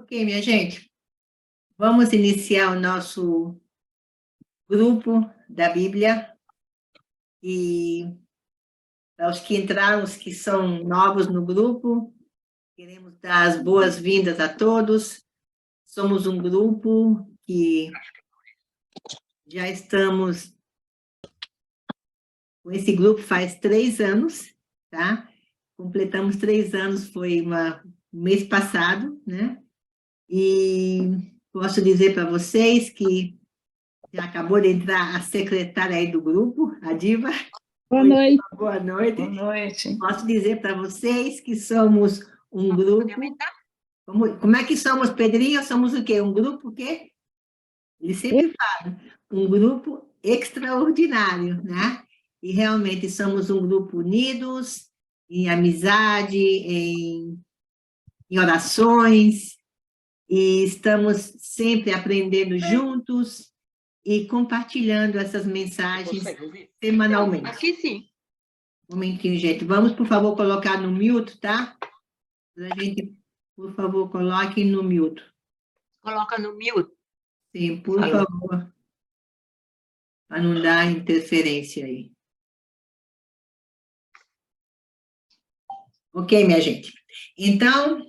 Ok, minha gente, vamos iniciar o nosso grupo da Bíblia e para os que entraram, os que são novos no grupo, queremos dar as boas-vindas a todos. Somos um grupo que já estamos com esse grupo faz 3 anos, tá? Completamos 3 anos, foi mês passado, né? E posso dizer para vocês que já acabou de entrar a secretária aí do grupo, a Diva. Boa noite. Boa noite. Boa noite. Posso dizer para vocês que somos um grupo... Como é que somos, Pedrinho? Somos o quê? Um grupo o quê? Ele sempre fala. Um grupo extraordinário, né? E realmente somos um grupo unidos, em amizade, em orações, e estamos sempre aprendendo juntos e compartilhando essas mensagens semanalmente. Aqui sim. Um momentinho, gente. Vamos, por favor, colocar no mute, tá? A gente, por favor, coloque no mute. Coloca no mute. Sim, por favor. Para não dar interferência aí. Ok, minha gente? Então,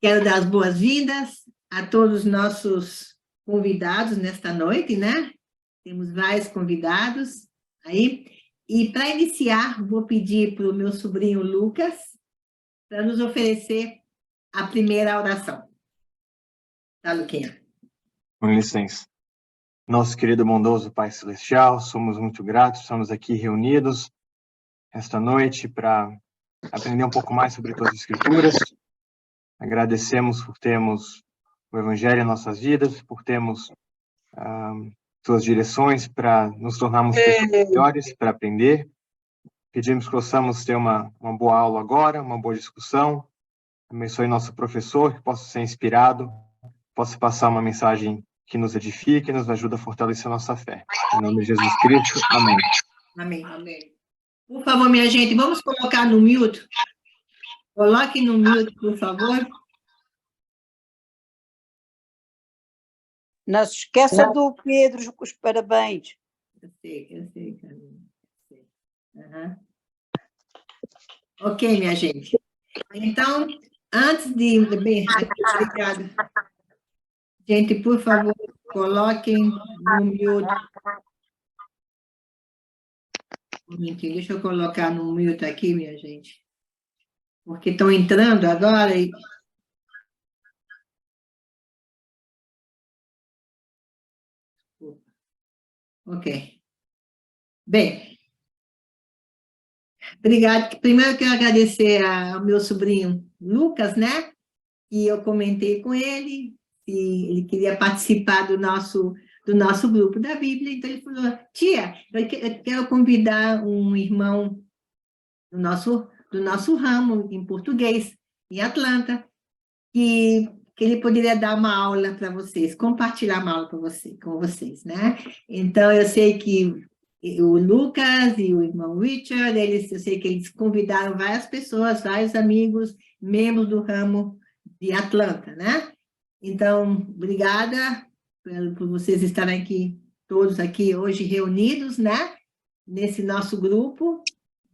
quero dar as boas-vindas a todos os nossos convidados nesta noite, né? Temos vários convidados aí. E, para iniciar, vou pedir para o meu sobrinho Lucas para nos oferecer a primeira oração. Tá, Luquinha? Com licença. Nosso querido bondoso Pai Celestial, somos muito gratos, estamos aqui reunidos esta noite para aprender um pouco mais sobre Tuas Escrituras. Agradecemos por termos o Evangelho em nossas vidas, por termos Tuas direções para nos tornarmos pessoas melhores, para aprender. Pedimos que possamos ter uma boa aula agora, uma boa discussão. Abençoe nosso professor, que possa ser inspirado, possa passar uma mensagem que nos edifique e nos ajude a fortalecer a nossa fé. Em nome de Jesus Cristo, amém. Amém. Amém. Por favor, minha gente, vamos colocar no mute. Coloque no mute, por favor. Não se esqueça do Pedro, com os parabéns. Eu sei, Carolina. Uhum. Ok, minha gente. Então, antes de... Bem, obrigada. Gente, por favor, coloquem no mute. Um momentinho, deixa eu colocar no mute aqui, minha gente. Porque estão entrando agora e... Ok. Bem, obrigada. Primeiro eu quero agradecer ao meu sobrinho Lucas, né? E eu comentei com ele e ele queria participar do nosso grupo da Bíblia. Então ele falou: tia, eu quero convidar um irmão do nosso ramo em português, em Atlanta, que ele poderia dar uma aula para vocês, compartilhar uma aula com vocês, né? Então, eu sei que o Lucas e o irmão Richard, eu sei que eles convidaram várias pessoas, vários amigos, membros do ramo de Atlanta, né? Então, obrigada por vocês estarem aqui, todos aqui hoje reunidos, né? Nesse nosso grupo,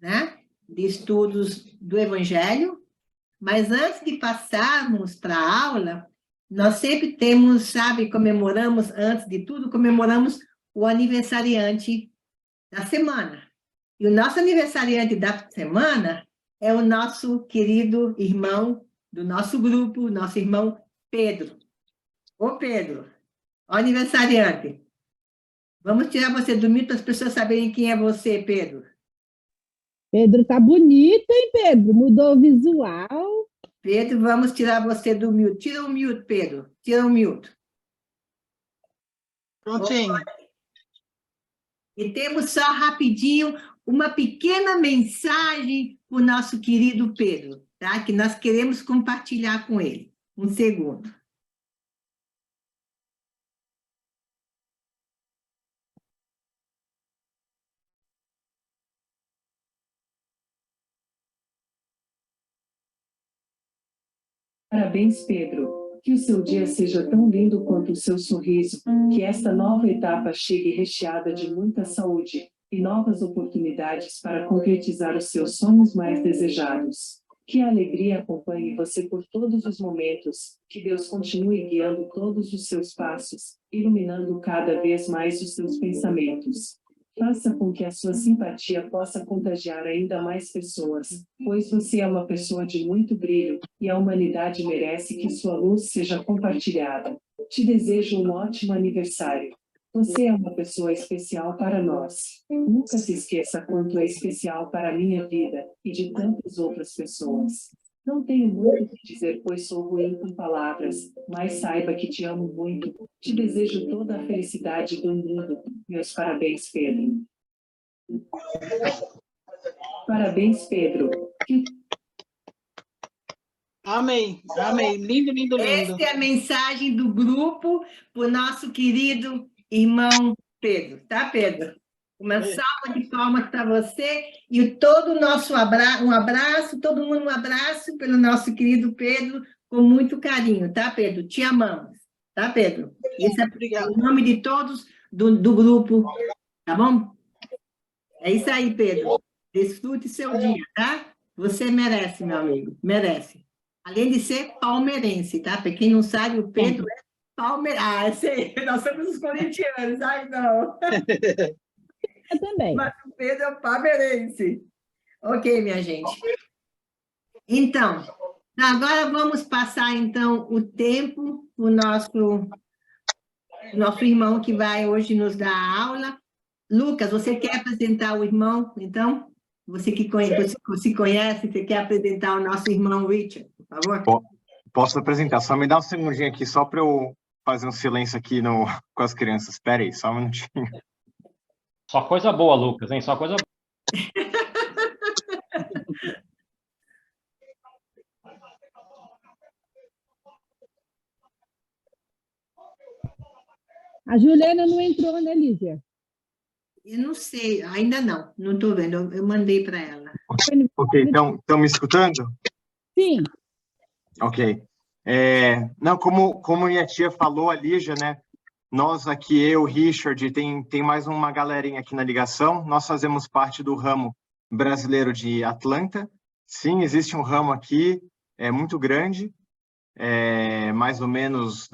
né? De estudos do Evangelho. Mas antes de passarmos para a aula, nós sempre temos, sabe, comemoramos, antes de tudo, comemoramos o aniversariante da semana. E o nosso aniversariante da semana é o nosso querido irmão do nosso grupo, nosso irmão Pedro. Ô, Pedro, ó, aniversariante. Vamos tirar você do mito para as pessoas saberem quem é você, Pedro. Pedro tá bonito, hein, Pedro? Mudou o visual. Pedro, vamos tirar você do mute. Tira o mute, Pedro. Tira o mute. Prontinho. E temos só rapidinho uma pequena mensagem para o nosso querido Pedro, tá? Que nós queremos compartilhar com ele. Um segundo. Parabéns, Pedro. Que o seu dia seja tão lindo quanto o seu sorriso, que esta nova etapa chegue recheada de muita saúde e novas oportunidades para concretizar os seus sonhos mais desejados. Que a alegria acompanhe você por todos os momentos, que Deus continue guiando todos os seus passos, iluminando cada vez mais os seus pensamentos. Faça com que a sua simpatia possa contagiar ainda mais pessoas, pois você é uma pessoa de muito brilho, e a humanidade merece que sua luz seja compartilhada. Te desejo um ótimo aniversário. Você é uma pessoa especial para nós. Nunca se esqueça quanto é especial para a minha vida e de tantas outras pessoas. Não tenho muito o que dizer, pois sou ruim com palavras, mas saiba que te amo muito. Te desejo toda a felicidade do mundo. Meus parabéns, Pedro. Parabéns, Pedro. Amém, amém. Lindo, lindo, lindo. Essa é a mensagem do grupo para o nosso querido irmão Pedro, tá, Pedro? Uma salva de palmas para você e todo o nosso abraço, todo mundo um abraço pelo nosso querido Pedro, com muito carinho, tá, Pedro? Te amamos, tá, Pedro? Isso é Obrigado. em nome de todos do grupo, tá bom? É isso aí, Pedro. Desfrute seu dia, tá? Você merece, meu amigo, merece. Além de ser palmeirense, tá? Para quem não sabe, o Pedro é palmeirense. Ah, sei, nós somos os corintianos, ai não. Eu também. Mas o Pedro é palmeirense. Ok, minha gente. Então, agora vamos passar, então, o tempo o nosso irmão que vai hoje nos dar a aula. Lucas, você quer apresentar o irmão, então? Você que se conhece, você quer apresentar o nosso irmão Richard, por favor? Posso apresentar, só me dá um segundinho aqui, só para eu fazer um silêncio aqui com as crianças. Espera aí, só um minutinho. Só coisa boa, Lucas, hein? Só coisa boa. A Juliana não entrou, né, Lígia? Eu não sei, ainda não estou vendo, eu mandei para ela. Ok, então, estão me escutando? Sim. Ok. Não, como minha tia falou, a Lígia, né? Nós aqui, eu, Richard, tem mais uma galerinha aqui na ligação. Nós fazemos parte do ramo brasileiro de Atlanta. Sim, existe um ramo aqui, muito grande, mais ou menos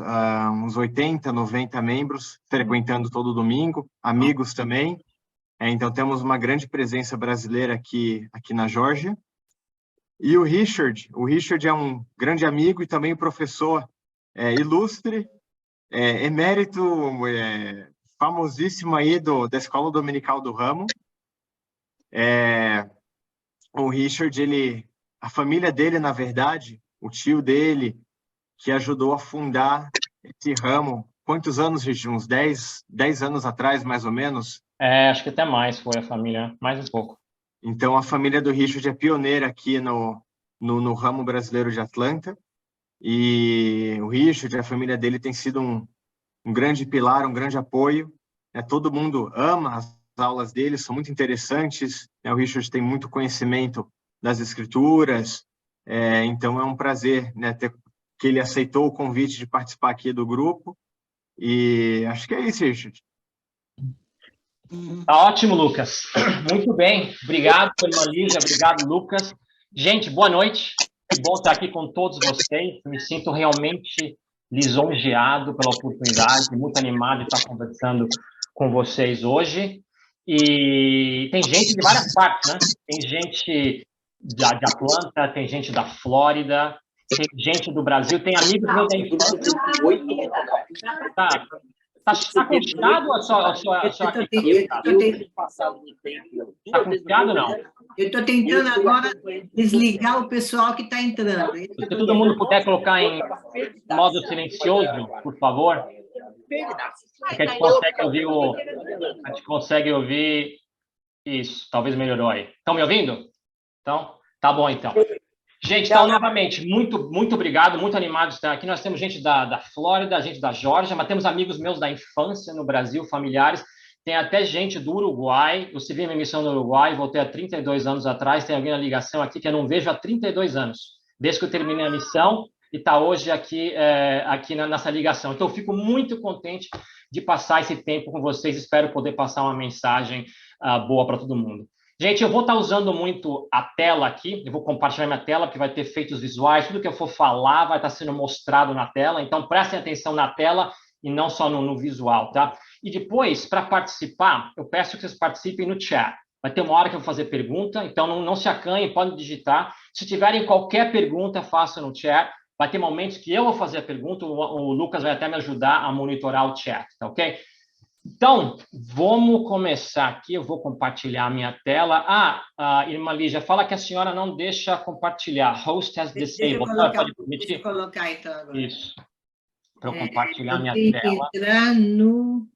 uns 80, 90 membros, frequentando todo domingo, amigos também. Então, temos uma grande presença brasileira aqui na Geórgia. E o Richard é um grande amigo e também professor ilustre, emérito, famosíssimo aí da Escola Dominical do Ramo. O Richard, a família dele, na verdade, o tio dele, que ajudou a fundar esse ramo. Quantos anos, Richard? Uns 10 anos atrás, mais ou menos? Acho que até mais foi a família, mais um pouco. Então, a família do Richard é pioneira aqui no ramo brasileiro de Atlanta. E o Richard, a família dele, tem sido um grande pilar, um grande apoio. Todo mundo ama as aulas dele, são muito interessantes. O Richard tem muito conhecimento das escrituras. Então, é um prazer, né, que ele aceitou o convite de participar aqui do grupo. E acho que é isso, Richard. Tá ótimo, Lucas. Muito bem. Obrigado, irmã Lígia. Obrigado, Lucas. Gente, boa noite. Que bom estar aqui com todos vocês. Me sinto realmente lisonjeado pela oportunidade, muito animado de estar conversando com vocês hoje. E tem gente de várias partes, né? Tem gente de Atlanta, tem gente da Flórida, tem gente do Brasil, tem amigos meus da infância. Tá confiado ou só aqui? Tá confiado ou não? Eu estou tentando agora desligar o pessoal que está entrando. Se todo mundo puder colocar em modo silencioso, por favor. Porque a gente consegue ouvir isso. Talvez melhorou aí. Estão me ouvindo? Então, tá bom então. Gente, então, novamente, muito, muito obrigado, muito animado de estar aqui. Nós temos gente da Flórida, gente da Geórgia, mas temos amigos meus da infância no Brasil, familiares. Tem até gente do Uruguai. Eu servi minha missão no Uruguai, voltei há 32 anos atrás. Tem alguém na ligação aqui que eu não vejo há 32 anos, desde que eu terminei a missão. e está hoje aqui, nessa ligação. Então, eu fico muito contente de passar esse tempo com vocês. Espero poder passar uma mensagem boa para todo mundo. Gente, eu vou estar usando muito a tela aqui. Eu vou compartilhar minha tela, porque vai ter efeitos visuais. Tudo que eu for falar vai estar sendo mostrado na tela. Então, prestem atenção na tela e não só no visual, tá? E depois, para participar, eu peço que vocês participem no chat. Vai ter uma hora que eu vou fazer pergunta, então não se acanhem, podem digitar. Se tiverem qualquer pergunta, façam no chat. Vai ter momentos que eu vou fazer a pergunta, o Lucas vai até me ajudar a monitorar o chat, tá ok? Então, vamos começar aqui. Eu vou compartilhar a minha tela. A irmã Lígia, fala que a senhora não deixa compartilhar. Host has disabled. Deixa eu colocar, então, agora. Isso. Para eu compartilhar minha tenho tela. Que entrar no...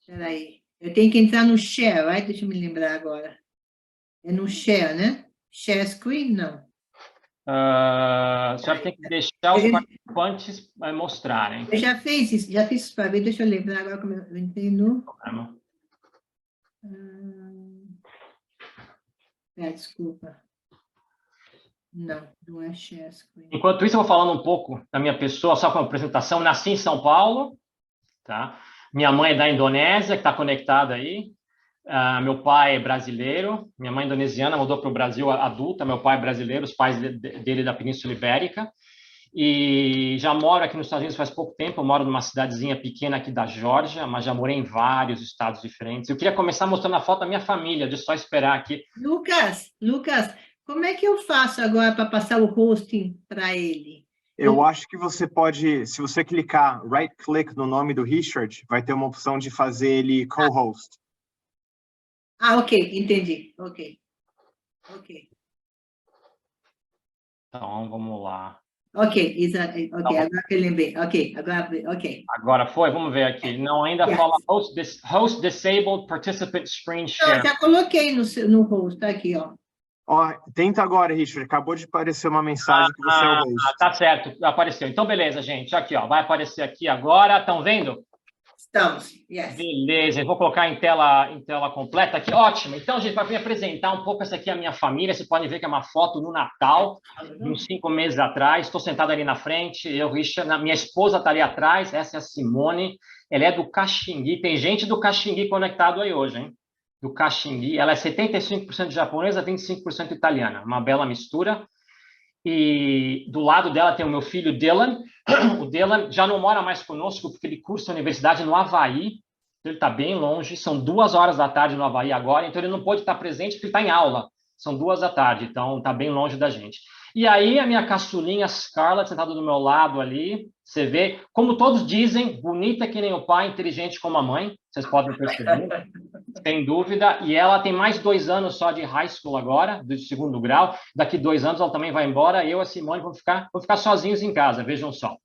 Peraí. Eu tenho que entrar no share, right? Deixa eu me lembrar agora. É no share, né? Share screen, não. A senhora tem que deixar os participantes mostrarem. Eu já fiz isso para ver, deixa eu lembrar agora como eu entrei no... desculpa. Não é share screen. Enquanto isso, eu vou falando um pouco da minha pessoa, só com a apresentação. Nasci em São Paulo, tá? Minha mãe é da Indonésia, que está conectada aí. Meu pai é brasileiro, minha mãe é indonesiana, mudou para o Brasil adulta, meu pai é brasileiro, os pais dele da Península Ibérica. E já moro aqui nos Estados Unidos faz pouco tempo, eu moro numa cidadezinha pequena aqui da Geórgia, mas já morei em vários estados diferentes. Eu queria começar mostrando a foto da minha família, deixa eu só esperar aqui. Lucas, como é que eu faço agora para passar o hosting para ele? Eu acho que você pode, se você clicar right-click no nome do Richard, vai ter uma opção de fazer ele co-host. Ok, entendi. Ok. Então, vamos lá. Ok, exato. Ok, agora que eu lembrei. Ok. Agora foi? Vamos ver aqui. Não, ainda fala host disabled participant screen share. Não, já coloquei no host, tá aqui, ó. Ó, tenta agora, Richard. Acabou de aparecer uma mensagem que você é o host. Tá certo, apareceu. Então, beleza, gente. Aqui, ó. Vai aparecer aqui agora. Estão vendo? Estamos, yes. Beleza, eu vou colocar em tela completa aqui. Ótimo. Então, gente, para me apresentar um pouco, essa aqui é a minha família. Vocês podem ver que é uma foto no Natal, uns 5 meses atrás. Estou sentado ali na frente, eu, Richard, minha esposa está ali atrás. Essa é a Simone. Ela é do Caxingui. Tem gente do Caxingui conectado aí hoje, hein? Do Caxingui. Ela é 75% japonesa, 25% italiana. Uma bela mistura. E do lado dela tem o meu filho Dylan. O Dylan já não mora mais conosco porque ele cursa a universidade no Havaí. Ele está bem longe, são 2 horas da tarde no Havaí agora, então ele não pode estar presente porque ele está em aula. São 2 da tarde, então está bem longe da gente. E aí a minha caçulinha Scarlett sentada do meu lado ali, você vê, como todos dizem, bonita que nem o pai, inteligente como a mãe, vocês podem perceber, sem dúvida. E ela tem mais 2 anos só de high school agora, do 2º grau. Daqui 2 anos ela também vai embora, eu e a Simone vamos ficar sozinhos em casa, vejam só.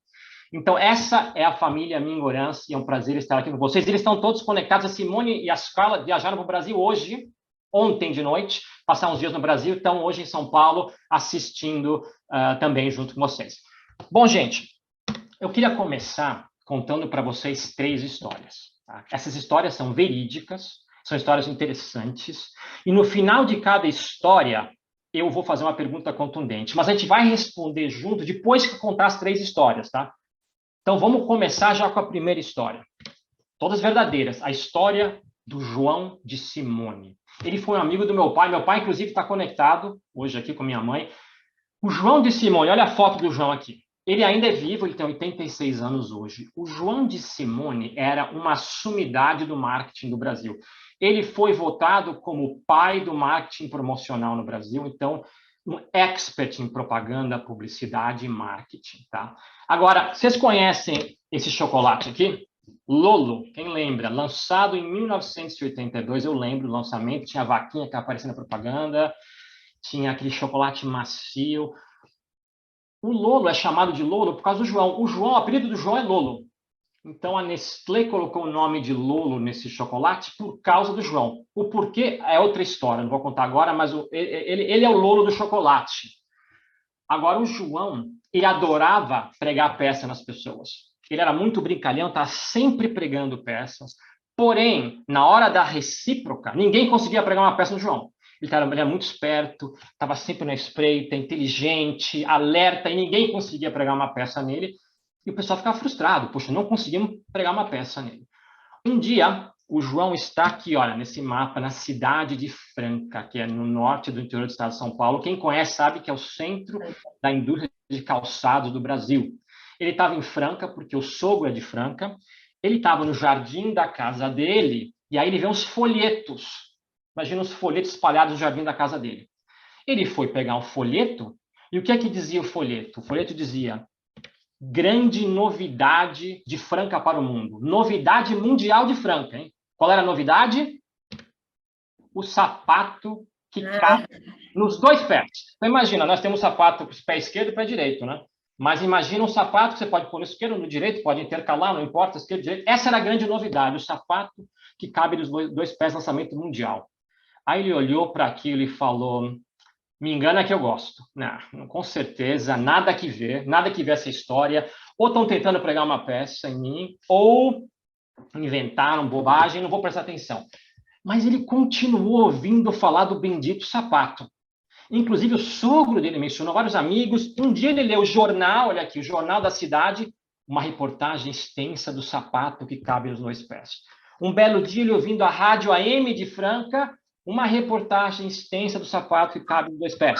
Então, essa é a família Mingorance, e é um prazer estar aqui com vocês. Eles estão todos conectados. A Simone e a Scarlett viajaram para o Brasil ontem de noite, passar uns dias no Brasil, estão hoje em São Paulo assistindo também junto com vocês. Bom, gente, eu queria começar contando para vocês 3 histórias. Tá? Essas histórias são verídicas, são histórias interessantes, e no final de cada história, eu vou fazer uma pergunta contundente, mas a gente vai responder junto depois que contar as 3 histórias, tá? Então, vamos começar já com a primeira história. Todas verdadeiras. A história do João de Simone. Ele foi um amigo do meu pai. Meu pai, inclusive, está conectado hoje aqui com minha mãe. O João de Simone, olha a foto do João aqui. Ele ainda é vivo, ele tem 86 anos hoje. O João de Simone era uma sumidade do marketing do Brasil. Ele foi votado como o pai do marketing promocional no Brasil, então, um expert em propaganda, publicidade e marketing, tá? Agora, vocês conhecem esse chocolate aqui? Lolo, quem lembra? Lançado em 1982, eu lembro do lançamento, tinha a vaquinha que aparecia na propaganda, tinha aquele chocolate macio. O Lolo é chamado de Lolo por causa do João. O apelido do João é Lolo. Então, a Nestlé colocou o nome de Lolo nesse chocolate por causa do João. O porquê é outra história, não vou contar agora, mas ele é o Lolo do chocolate. Agora, o João, ele adorava pregar peça nas pessoas. Ele era muito brincalhão, estava sempre pregando peças. Porém, na hora da recíproca, ninguém conseguia pregar uma peça no João. Ele era muito esperto, estava sempre na espreita, inteligente, alerta, e ninguém conseguia pregar uma peça nele. E o pessoal ficava frustrado. Poxa, não conseguimos pregar uma peça nele. Um dia, o João está aqui, olha, nesse mapa, na cidade de Franca, que é no norte do interior do estado de São Paulo. Quem conhece sabe que é o centro da indústria de calçados do Brasil. Ele estava em Franca, porque o sogro é de Franca. Ele estava no jardim da casa dele, e aí ele vê uns folhetos. Imagina os folhetos espalhados no jardim da casa dele. Ele foi pegar um folheto, e o que é que dizia o folheto? O folheto dizia: grande novidade de Franca para o mundo. Novidade mundial de Franca, hein? Qual era a novidade? O sapato que cabe nos dois pés. Então, imagina, nós temos sapato com o pé esquerdo e pé direito, né? Mas imagina um sapato que você pode pôr no esquerdo, no direito, pode intercalar, não importa, esquerdo, direito. Essa era a grande novidade, o sapato que cabe nos dois pés, lançamento mundial. Aí ele olhou para aquilo e falou: me engana que eu gosto. Não, com certeza, nada que ver essa história. Ou estão tentando pregar uma peça em mim, ou inventaram bobagem, não vou prestar atenção. Mas ele continuou ouvindo falar do bendito sapato. Inclusive, o sogro dele mencionou vários amigos. Um dia ele leu o jornal, olha aqui, o Jornal da Cidade, uma reportagem extensa do sapato que cabe nos dois pés. Um belo dia, ele ouvindo a rádio AM de Franca, uma reportagem extensa do sapato que cabe nos dois pés.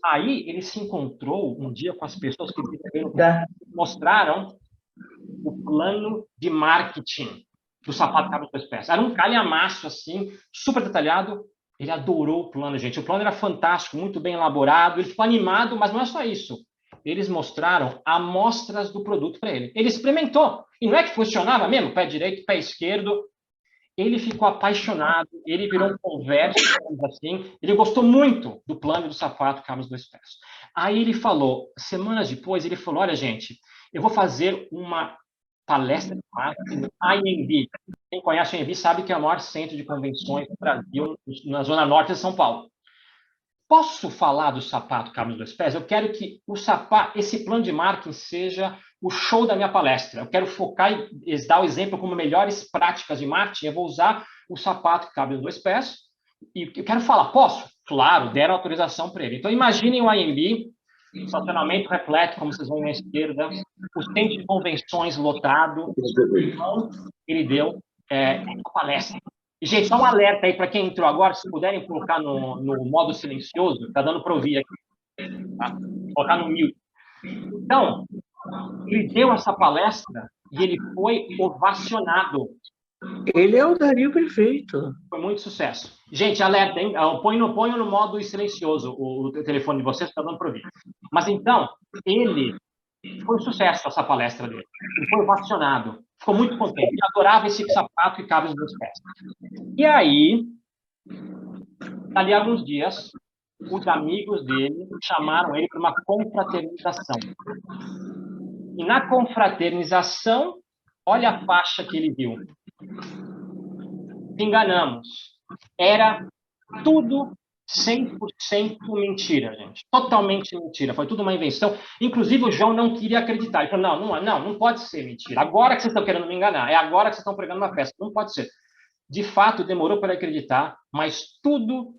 Aí ele se encontrou um dia com as pessoas que mostraram o plano de marketing do sapato que cabe nos dois pés. Era um calhamaço assim, super detalhado. Ele adorou o plano, gente. O plano era fantástico, muito bem elaborado. Ele ficou animado, mas não é só isso. Eles mostraram amostras do produto para ele. Ele experimentou. E não é que funcionava mesmo, pé direito, pé esquerdo. Ele ficou apaixonado, ele virou um converso, assim, ele gostou muito do plano do sapato que cabe nos dois pés. Aí ele falou, semanas depois, ele falou: olha, gente, eu vou fazer uma palestra de marketing no IMB. Quem conhece o IMB sabe que é o maior centro de convenções do Brasil, na zona norte de São Paulo. Posso falar do sapato que cabe nos dois pés? Eu quero que esse plano de marketing seja o show da minha palestra. Eu quero focar e dar o exemplo como melhores práticas de marketing. Eu vou usar o sapato que cabe nos dois pés e eu quero falar. Posso? Claro, deram autorização para ele. Então, imaginem o IMB, estacionamento repleto, como vocês veem à esquerda, o centro de convenções lotado. Então, ele deu uma palestra. E, gente, só um alerta aí para quem entrou agora, se puderem colocar no modo silencioso, está dando para ouvir aqui. Tá? Colocar no mute. Então, ele deu essa palestra e ele foi ovacionado. Ele é o Dario perfeito. Foi muito sucesso. Gente, alerta, hein? Ponho no modo silencioso o telefone de vocês, está dando para ouvir. Mas, então, foi um sucesso essa palestra dele. Ele foi ovacionado. Ficou muito contente. Ele adorava esse sapato que cabe nos dois pés. E aí, dali a alguns dias, os amigos dele chamaram ele para uma confraternização. E na confraternização, olha a faixa que ele viu. Enganamos. Era tudo 100% mentira, gente. Totalmente mentira. Foi tudo uma invenção. Inclusive, o João não queria acreditar. Ele falou: não pode ser mentira. Agora que vocês estão querendo me enganar. É agora que vocês estão pregando uma festa. Não pode ser. De fato, demorou para ele acreditar, mas tudo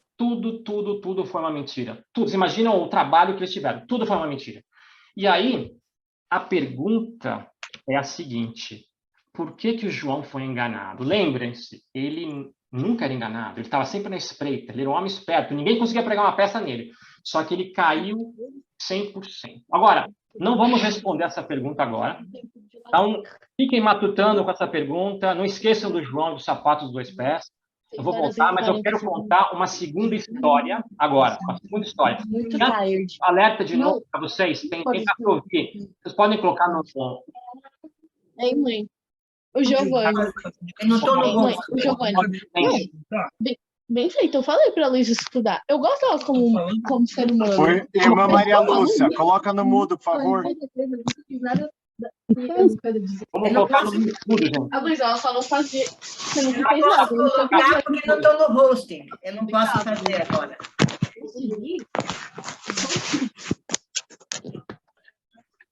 foi uma mentira. Tudo. Vocês imaginam o trabalho que eles tiveram. Tudo foi uma mentira. E aí, a pergunta é a seguinte: por que o João foi enganado? Lembrem-se, ele nunca era enganado, ele estava sempre na espreita, ele era um homem esperto, ninguém conseguia pregar uma peça nele, só que ele caiu 100%. Agora, não vamos responder essa pergunta agora, então fiquem matutando com essa pergunta, não esqueçam do João dos sapatos dos dois pés, eu vou contar, mas eu quero contar uma segunda história agora, uma segunda história. Muito tarde. Alerta de novo para vocês, tem que ouvir, vocês podem colocar no... Ei, mãe. O Giovanni. Eu não estou no Mãe, o Giovanni. Bem feito, eu falei para a Luísa estudar. Eu gosto dela como ser humano. Foi, irmã Maria Lúcia, coloca no mudo, por favor. Vamos colocar no mudo, gente. A Luísa, ela só não fazia. Você não Eu fez posso nada. colocar porque eu estou no hosting. Eu não posso fazer agora.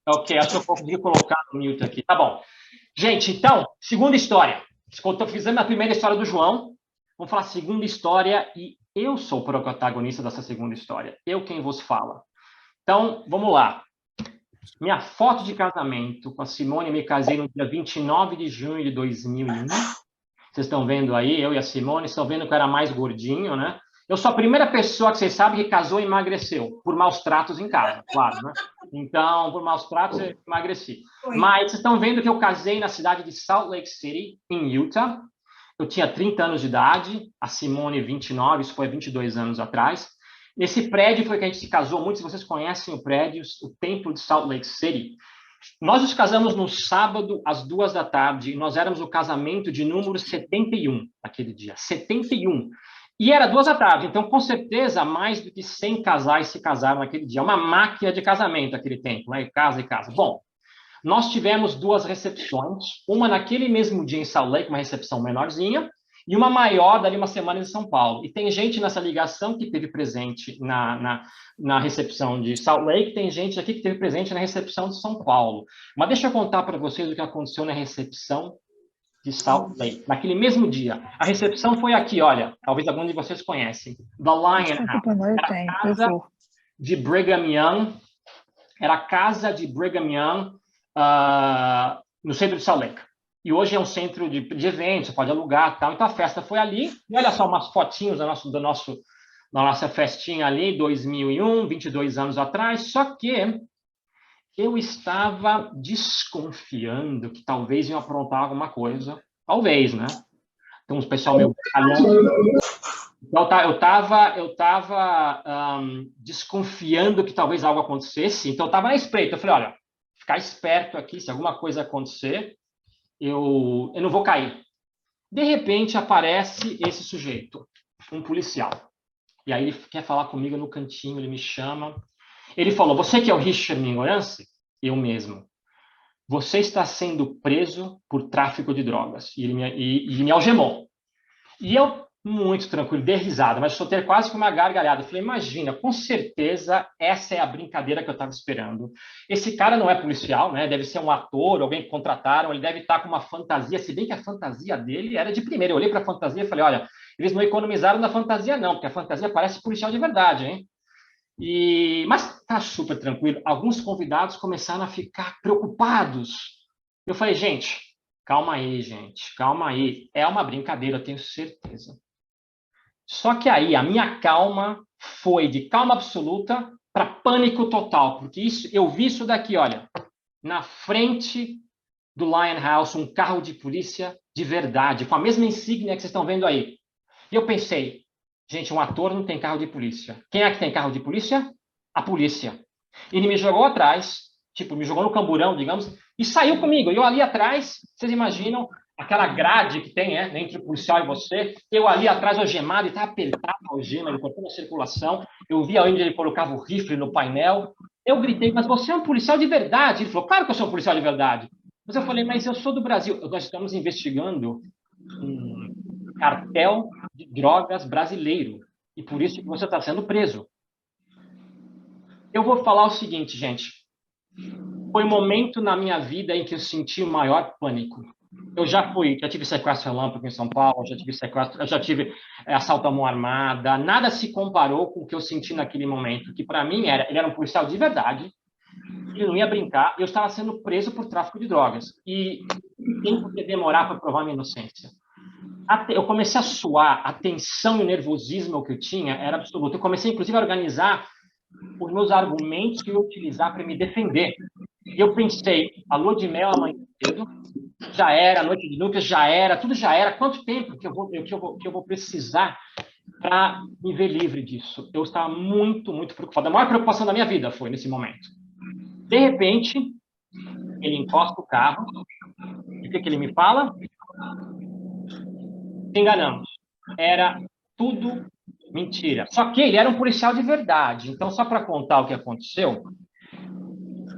Ok, acho que eu vou conseguir colocar no mute aqui. Tá bom. Gente, então, segunda história. Fizemos a primeira história do João. Vamos falar a segunda história e Eu sou o protagonista dessa segunda história. Eu quem vos fala. Então, vamos lá. Minha foto de casamento com a Simone, me casei no dia 29 de junho de 2001. Vocês estão vendo aí, eu e a Simone, estão vendo que eu era mais gordinho, né? Eu sou a primeira pessoa que vocês sabem que casou e emagreceu, por maus tratos em casa, claro, né? Então, por maus tratos, eu emagreci. Mas vocês estão vendo que eu casei na cidade de Salt Lake City, em Utah. Eu tinha 30 anos de idade, a Simone 29, isso foi 22 anos atrás. Nesse prédio foi que a gente se casou, muitos de vocês conhecem o prédio, o Templo de Salt Lake City. Nós nos casamos no sábado, às 2h, e nós éramos o casamento de número 71, naquele dia, 71. E era 2h, então, com certeza, mais do que 100 casais se casaram naquele dia. Uma máquina de casamento, aquele tempo, né? Casa e casa. Bom, nós tivemos 2 recepções, uma naquele mesmo dia em Salt Lake, uma recepção menorzinha, e uma maior dali uma semana em São Paulo. E tem gente nessa ligação que teve presente na recepção de Salt Lake, tem gente aqui que teve presente na recepção de São Paulo. Mas deixa eu contar para vocês o que aconteceu na recepção de Salt Lake, naquele mesmo dia. A recepção foi aqui, olha, talvez algum de vocês conhecem, The Lion House. Era a casa de Brigham Young, era a casa de Brigham Young no centro de Salt Lake. E hoje é um centro de eventos, você pode alugar e tal. Então a festa foi ali. E olha só umas fotinhos da nossa festinha ali, 2001, 22 anos atrás. Só que eu estava desconfiando que talvez iam aprontar alguma coisa. Talvez, né? Então, o pessoal meio... Eu estava desconfiando que talvez algo acontecesse. Então, eu estava na espreita. Eu falei, olha, ficar esperto aqui, se alguma coisa acontecer, eu não vou cair. De repente, aparece esse sujeito, um policial. E aí ele quer falar comigo no cantinho, ele me chama. Ele falou, você que é o Richard Mingorance? Eu mesmo. Você está sendo preso por tráfico de drogas. E ele me algemou. E eu, muito tranquilo, dei risada, mas soltei quase que uma gargalhada. Eu falei, imagina, com certeza essa é a brincadeira que eu estava esperando. Esse cara não é policial, né? Deve ser um ator, alguém que contrataram, ele deve estar com uma fantasia, se bem que a fantasia dele era de primeira. Eu olhei para a fantasia e falei, olha, eles não economizaram na fantasia não, porque a fantasia parece policial de verdade, hein? Mas tá super tranquilo. Alguns convidados começaram a ficar preocupados. Eu falei, gente, calma aí, gente, calma aí. É uma brincadeira, eu tenho certeza. Só que aí a minha calma foi de calma absoluta para pânico total, porque eu vi isso daqui, olha, na frente do Lion House, um carro de polícia de verdade, com a mesma insígnia que vocês estão vendo aí. E eu pensei, gente, um ator não tem carro de polícia. Quem é que tem carro de polícia? A polícia. Ele me jogou atrás, tipo, me jogou no camburão, digamos, e saiu comigo. E eu ali atrás, vocês imaginam aquela grade que tem, né, entre o policial e você, eu ali atrás algemado, e estava apertado a algema, ele cortando a circulação, eu via onde ele colocava o rifle no painel, eu gritei, mas você é um policial de verdade? Ele falou, claro que eu sou um policial de verdade. Mas eu falei, mas eu sou do Brasil. Nós estamos investigando um cartel de drogas brasileiro, e por isso que você está sendo preso. Eu vou falar o seguinte, gente, foi um momento na minha vida em que eu senti o maior pânico. Eu já tive sequestro relâmpago em São Paulo, já tive assalto à mão armada, nada se comparou com o que eu senti naquele momento, que para mim ele era um policial de verdade, ele não ia brincar, eu estava sendo preso por tráfico de drogas, e o tempo que demorar para provar minha inocência. Eu comecei a suar, a tensão e o nervosismo que eu tinha era absoluto. Eu comecei, inclusive, a organizar os meus argumentos que eu ia utilizar para me defender. E eu pensei, a lua de mel amanhã cedo, já era, a noite de núpcias já era, tudo já era. Quanto tempo que eu vou precisar para me ver livre disso? Eu estava muito, muito preocupado. A maior preocupação da minha vida foi nesse momento. De repente, ele encosta o carro, e o que ele me fala? Se enganamos. Era tudo mentira. Só que ele era um policial de verdade. Então, só para contar o que aconteceu,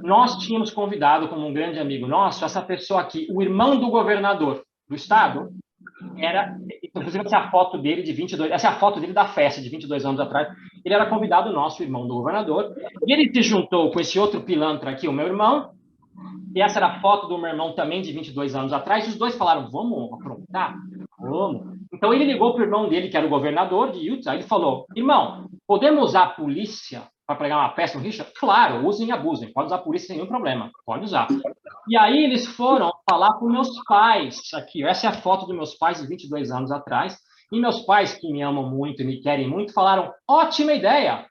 nós tínhamos convidado, como um grande amigo nosso, essa pessoa aqui, o irmão do governador do estado, inclusive essa é a foto dele de 22, essa é a foto dele da festa de 22 anos atrás, ele era convidado nosso, o irmão do governador, e ele se juntou com esse outro pilantra aqui, o meu irmão, e essa era a foto do meu irmão também de 22 anos atrás, e os dois falaram, vamos aprontar? Vamos. Então, ele ligou para o irmão dele, que era o governador de Utah, ele falou, irmão, podemos usar a polícia para pregar uma peça no Richard? Claro, usem e abusem, pode usar a polícia sem nenhum problema, pode usar. E aí eles foram falar com meus pais, aqui, essa é a foto dos meus pais de 22 anos atrás, e meus pais, que me amam muito e me querem muito, falaram, ótima ideia,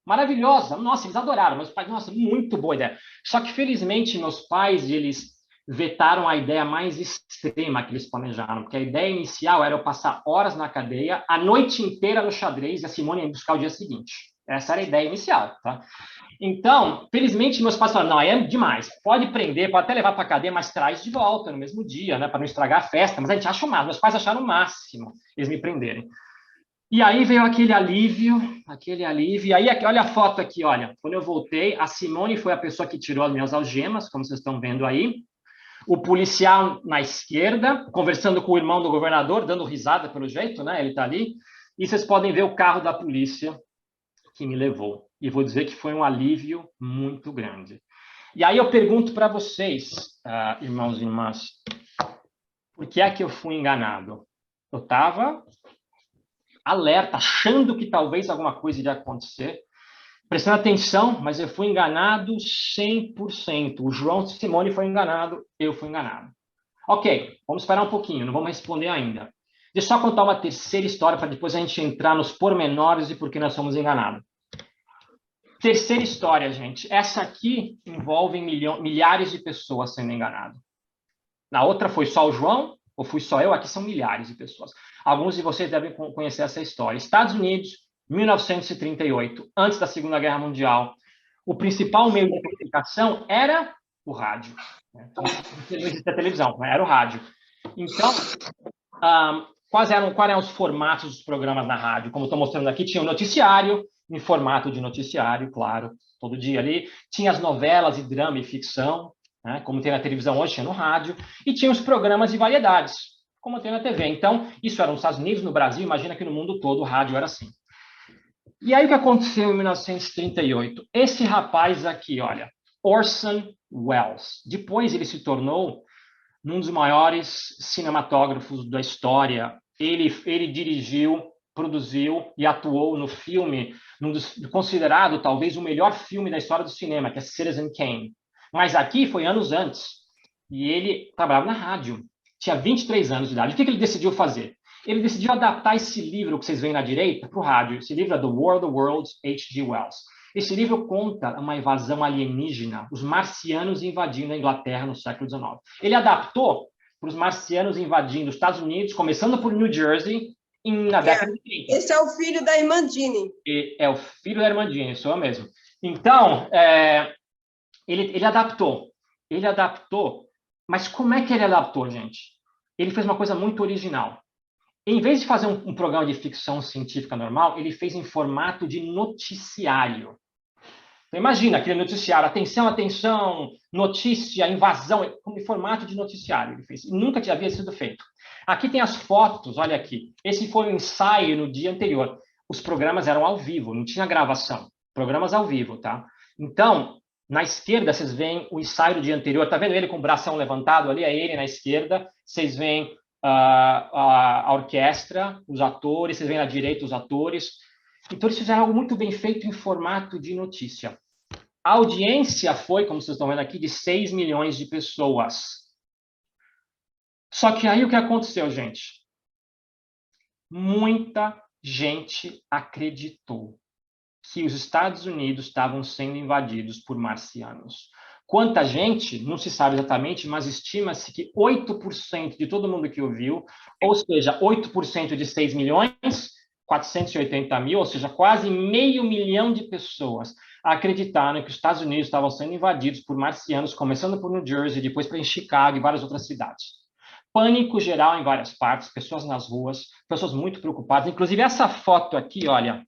maravilhosa, nossa, eles adoraram, meus pais, nossa, muito boa ideia. Só que, felizmente, meus pais, eles vetaram a ideia mais extrema que eles planejaram, porque a ideia inicial era eu passar horas na cadeia, a noite inteira no xadrez, e a Simone ia buscar o dia seguinte. Essa era a ideia inicial, tá? Então, felizmente, meus pais falaram, não, é demais, pode prender, pode até levar para a cadeia, mas traz de volta no mesmo dia, né, para não estragar a festa, mas a gente acha o máximo, meus pais acharam o máximo eles me prenderem. E aí veio aquele alívio, e aí, olha a foto aqui, olha, quando eu voltei, a Simone foi a pessoa que tirou as minhas algemas, como vocês estão vendo aí, o policial na esquerda, conversando com o irmão do governador, dando risada pelo jeito, né? Ele está ali. E vocês podem ver o carro da polícia que me levou. E vou dizer que foi um alívio muito grande. E aí eu pergunto para vocês, irmãos e irmãs, por que é que eu fui enganado? Eu estava alerta, achando que talvez alguma coisa iria acontecer, prestando atenção, mas eu fui enganado 100%. O João Simone foi enganado, eu fui enganado. Ok, vamos esperar um pouquinho, não vamos responder ainda. Deixa eu só contar uma terceira história para depois a gente entrar nos pormenores e por que nós somos enganados. Terceira história, gente. Essa aqui envolve milhares de pessoas sendo enganadas. Na outra foi só o João, ou fui só eu? Aqui são milhares de pessoas. Alguns de vocês devem conhecer essa história. Estados Unidos, 1938, antes da Segunda Guerra Mundial, o principal meio de comunicação era o rádio. Então, não existia televisão, era o rádio. Então, quais eram os formatos dos programas na rádio? Como estou mostrando aqui, tinha o noticiário, em formato de noticiário, claro, todo dia ali. Tinha as novelas e drama e ficção, né, como tem na televisão hoje, tinha no rádio. E tinha os programas de variedades, como tem na TV. Então, isso era nos Estados Unidos, no Brasil, imagina que no mundo todo o rádio era assim. E aí o que aconteceu em 1938? Esse rapaz aqui, olha, Orson Welles, depois ele se tornou um dos maiores cinematógrafos da história. Ele dirigiu, produziu e atuou no filme, considerado talvez o melhor filme da história do cinema, que é Citizen Kane. Mas aqui foi anos antes. E ele trabalhava na rádio. Tinha 23 anos de idade. O que ele decidiu fazer? Ele decidiu adaptar esse livro que vocês veem na direita para o rádio. Esse livro é do War of the Worlds, H.G. Wells. Esse livro conta uma invasão alienígena, os marcianos invadindo a Inglaterra no século XIX. Ele adaptou para os marcianos invadindo os Estados Unidos, começando por New Jersey, na década de 30. Esse é o filho da irmã Jeanne. É o filho da irmã Jeanne, sou eu mesmo. Então, ele adaptou. Ele adaptou. Mas como é que ele adaptou, gente? Ele fez uma coisa muito original. Em vez de fazer um programa de ficção científica normal, ele fez em formato de noticiário. Então, imagina aquele noticiário, atenção, atenção, notícia, invasão, em formato de noticiário ele fez. Nunca havia sido feito. Aqui tem as fotos, olha aqui. Esse foi um ensaio no dia anterior. Os programas eram ao vivo, não tinha gravação. Programas ao vivo, tá? Então, na esquerda, vocês veem o ensaio do dia anterior. Tá vendo ele com o bração levantado ali? É ele na esquerda. Vocês veem a orquestra, os atores, vocês veem na direita os atores. Então, eles fizeram algo muito bem feito em formato de notícia. A audiência foi, como vocês estão vendo aqui, de 6 milhões de pessoas. Só que aí o que aconteceu, gente? Muita gente acreditou que os Estados Unidos estavam sendo invadidos por marcianos. Quanta gente, não se sabe exatamente, mas estima-se que 8% de todo mundo que ouviu, ou seja, 8% de 6 milhões, 480 mil, ou seja, quase 500 mil de pessoas acreditaram que os Estados Unidos estavam sendo invadidos por marcianos, começando por New Jersey, depois para Chicago e várias outras cidades. Pânico geral em várias partes, pessoas nas ruas, pessoas muito preocupadas. Inclusive, essa foto aqui, olha,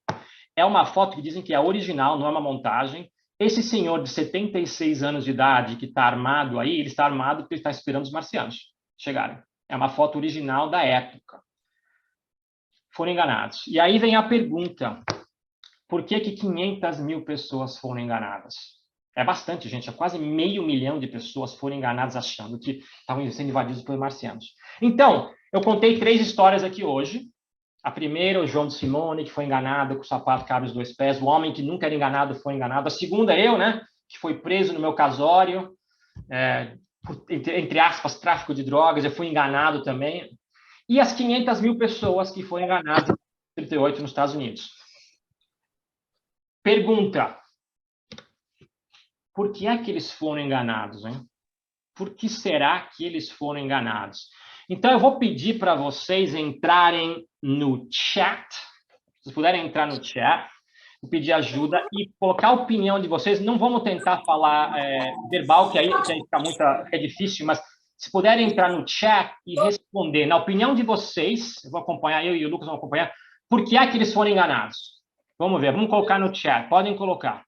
é uma foto que dizem que é original, não é uma montagem. Esse senhor de 76 anos de idade que está armado aí, ele está armado porque ele está esperando os marcianos chegarem. É uma foto original da época. Foram enganados. E aí vem a pergunta, por que 500 mil pessoas foram enganadas? É bastante, gente, é quase 500 mil de pessoas foram enganadas achando que estavam sendo invadidos por marcianos. Então, Eu contei 3 histórias aqui hoje. A primeira, o João de Simone, que foi enganado com o sapato que abre os 2 pés. O homem que nunca era enganado foi enganado. A segunda, eu, né? Que foi preso no meu casório, por, entre aspas, tráfico de drogas. Eu fui enganado também. E as 500 mil pessoas que foram enganadas em 1938 nos Estados Unidos. Pergunta. Por que é que eles foram enganados, hein? Por que será que eles foram enganados? Então, eu vou pedir para vocês entrarem no chat. Se vocês puderem entrar no chat, vou pedir ajuda e colocar a opinião de vocês. Não vamos tentar falar verbal, que aí fica muito é difícil, mas se puderem entrar no chat e responder, na opinião de vocês, eu vou acompanhar, eu e o Lucas vão acompanhar, por que é que eles foram enganados? Vamos ver, vamos colocar no chat, podem colocar.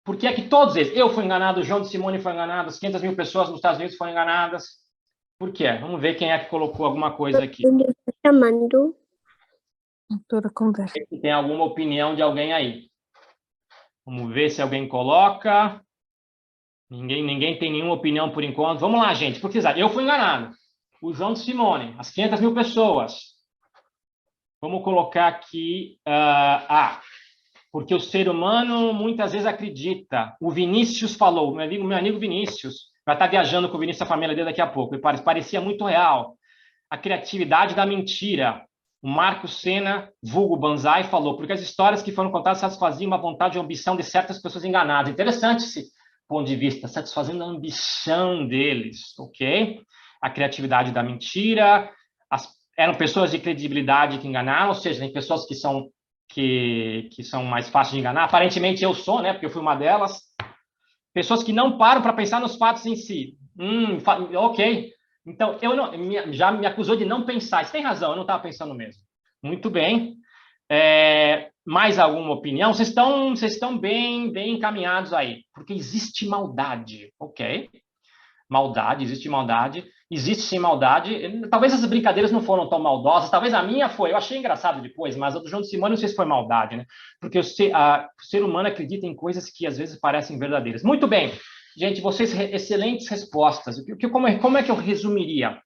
Por que é que todos eles, eu fui enganado, o João de Simone foi enganado, as 500 mil pessoas nos Estados Unidos foram enganadas? Por quê? Vamos ver quem é que colocou alguma coisa aqui. Chamando. Tem alguma opinião de alguém aí? Vamos ver se alguém coloca. Ninguém tem nenhuma opinião por enquanto. Vamos lá, gente. Por que eu fui enganado. O João de Simone, as 500 mil pessoas. Vamos colocar aqui... porque o ser humano muitas vezes acredita. O Vinícius falou, meu amigo Vinícius, vai estar viajando com o Vinícius, a família dele daqui a pouco. E parecia muito real. A criatividade da mentira. O Marco Senna, vulgo Banzai, falou, porque as histórias que foram contadas satisfaziam uma vontade e ambição de certas pessoas enganadas. Interessante esse ponto de vista, satisfazendo a ambição deles, ok? A criatividade da mentira, eram pessoas de credibilidade que enganaram, ou seja, tem pessoas que são mais fáceis de enganar. Aparentemente eu sou, né? Porque eu fui uma delas. Pessoas que não param para pensar nos fatos em si. Ok. Então, já me acusou de não pensar. Você tem razão, eu não estava pensando mesmo. Muito bem. Mais alguma opinião? Vocês estão bem encaminhados aí. Porque existe maldade, ok? Existe maldade. Existe sim maldade. Talvez as brincadeiras não foram tão maldosas. Talvez a minha foi. Eu achei engraçado depois, mas a do João de Simone não sei se foi maldade, né? Porque o ser humano acredita em coisas que às vezes parecem verdadeiras. Muito bem. Gente, vocês, excelentes respostas. Como é que eu resumiria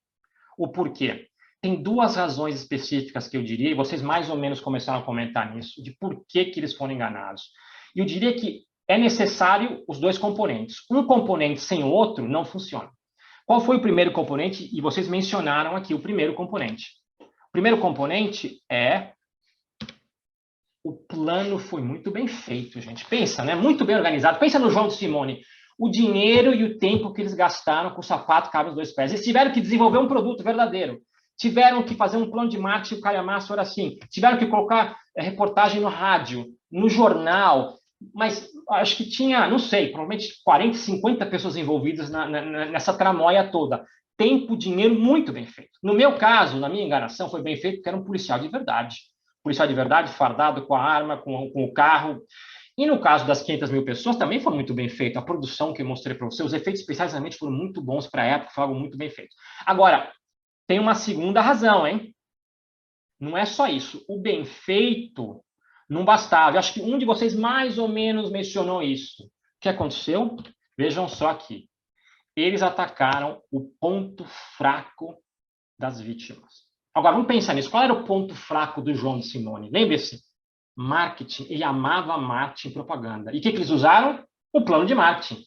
o porquê? Tem 2 razões específicas que eu diria, e vocês mais ou menos começaram a comentar nisso, de por que eles foram enganados. E eu diria que é necessário os 2 componentes. Um componente sem o outro não funciona. Qual foi o primeiro componente? E vocês mencionaram aqui o primeiro componente. O primeiro componente é... O plano foi muito bem feito, gente. Pensa, né? Muito bem organizado. Pensa no João de Simone. O dinheiro e o tempo que eles gastaram com o sapato que abre os 2 pés. Eles tiveram que desenvolver um produto verdadeiro. Tiveram que fazer um plano de marketing, o calhamaço era assim. Tiveram que colocar reportagem no rádio, no jornal. Mas acho que tinha, não sei, provavelmente 40, 50 pessoas envolvidas nessa tramóia toda. Tempo, dinheiro, muito bem feito. No meu caso, na minha enganação, foi bem feito porque era um policial de verdade. Policial de verdade, fardado com a arma, com o carro. E no caso das 500 mil pessoas, também foi muito bem feito. A produção que eu mostrei para você, os efeitos especiais realmente foram muito bons para a época, foi algo muito bem feito. Agora, tem uma segunda razão, hein? Não é só isso. O bem feito não bastava. Eu acho que um de vocês mais ou menos mencionou isso. O que aconteceu? Vejam só aqui. Eles atacaram o ponto fraco das vítimas. Agora, vamos pensar nisso. Qual era o ponto fraco do João de Simone? Lembre-se. Marketing, ele amava marketing e propaganda. E o que eles usaram? O plano de marketing.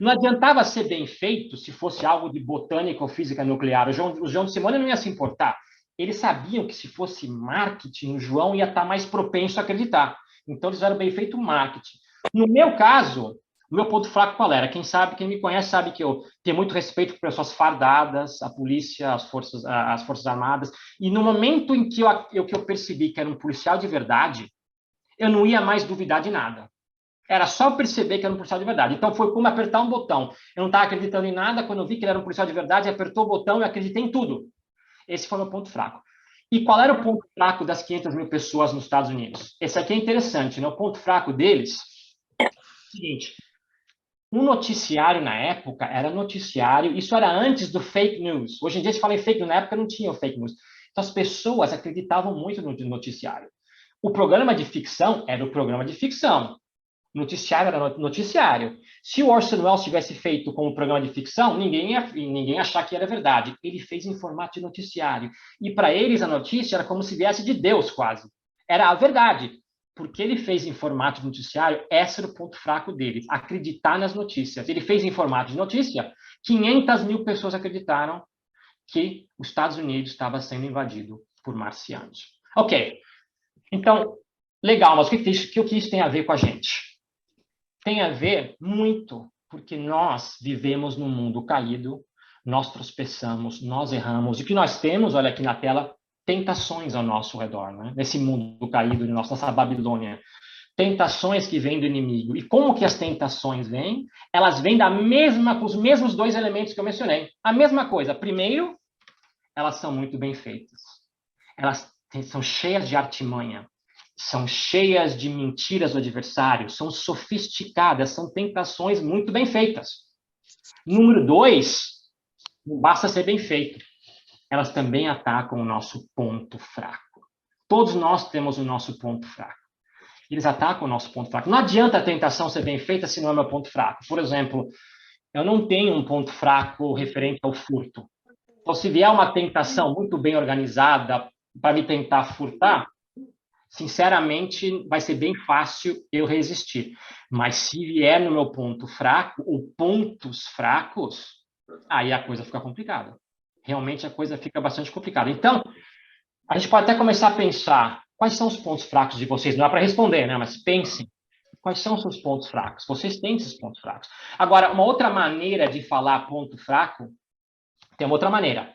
Não adiantava ser bem feito se fosse algo de botânica ou física nuclear. O João de Simone não ia se importar. Eles sabiam que se fosse marketing, o João ia estar mais propenso a acreditar. Então, eles fizeram bem feito marketing. No meu caso, o meu ponto fraco qual era? Quem me conhece sabe que eu tenho muito respeito por pessoas fardadas, a polícia, as forças armadas. E no momento em que eu percebi que era um policial de verdade, eu não ia mais duvidar de nada. Era só perceber que era um policial de verdade. Então, foi como apertar um botão. Eu não estava acreditando em nada. Quando eu vi que ele era um policial de verdade, apertou o botão e acreditei em tudo. Esse foi o meu ponto fraco. E qual era o ponto fraco das 500 mil pessoas nos Estados Unidos? Esse aqui é interessante, né? O ponto fraco deles é o seguinte. Um noticiário, na época, era noticiário. Isso era antes do fake news. Hoje em dia, se fala em fake news. Na época, não tinha o fake news. Então, as pessoas acreditavam muito no noticiário. O programa de ficção era o programa de ficção. Noticiário era noticiário. Se o Orson Welles tivesse feito como programa de ficção, ninguém ia achar que era verdade. Ele fez em formato de noticiário. E para eles a notícia era como se viesse de Deus, quase. Era a verdade. Porque ele fez em formato de noticiário, esse era o ponto fraco dele, acreditar nas notícias. Ele fez em formato de notícia, 500 mil pessoas acreditaram que os Estados Unidos estava sendo invadido por marcianos. Ok, então, legal, mas o que isso tem a ver com a gente? Tem a ver muito, porque nós vivemos num mundo caído, nós tropeçamos, nós erramos, e o que nós temos, olha aqui na tela, tentações ao nosso redor, né? Nesse mundo caído de nossa Babilônia. Tentações que vêm do inimigo. E como que as tentações vêm? Elas vêm com os mesmos dois elementos que eu mencionei. A mesma coisa. Primeiro, elas são muito bem feitas. Elas são cheias de artimanha. São cheias de mentiras do adversário. São sofisticadas. São tentações muito bem feitas. Número 2, não basta ser bem feito. Elas também atacam o nosso ponto fraco. Todos nós temos o nosso ponto fraco. Eles atacam o nosso ponto fraco. Não adianta a tentação ser bem feita se não é meu ponto fraco. Por exemplo, eu não tenho um ponto fraco referente ao furto. Então, se vier uma tentação muito bem organizada para me tentar furtar, sinceramente, vai ser bem fácil eu resistir. Mas se vier no meu ponto fraco, ou pontos fracos, aí a coisa fica complicada. Realmente a coisa fica bastante complicada. Então, a gente pode até começar a pensar quais são os pontos fracos de vocês. Não é para responder, né? Mas pensem. Quais são os seus pontos fracos? Vocês têm esses pontos fracos. Agora, uma outra maneira de falar ponto fraco, tem uma outra maneira.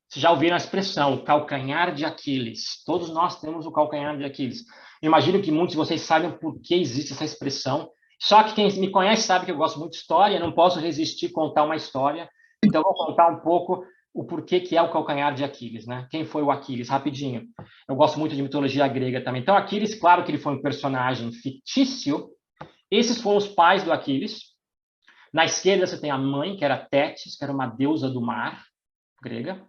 Vocês já ouviram a expressão, o calcanhar de Aquiles. Todos nós temos o calcanhar de Aquiles. Eu imagino que muitos de vocês sabem por que existe essa expressão. Só que quem me conhece sabe que eu gosto muito de história, não posso resistir a contar uma história. Então, eu vou contar um pouco o porquê que é o calcanhar de Aquiles, né? Quem foi o Aquiles? Rapidinho. Eu gosto muito de mitologia grega também. Então, Aquiles, claro que ele foi um personagem fictício. Esses foram os pais do Aquiles. Na esquerda você tem a mãe, que era Tétis, que era uma deusa do mar grega.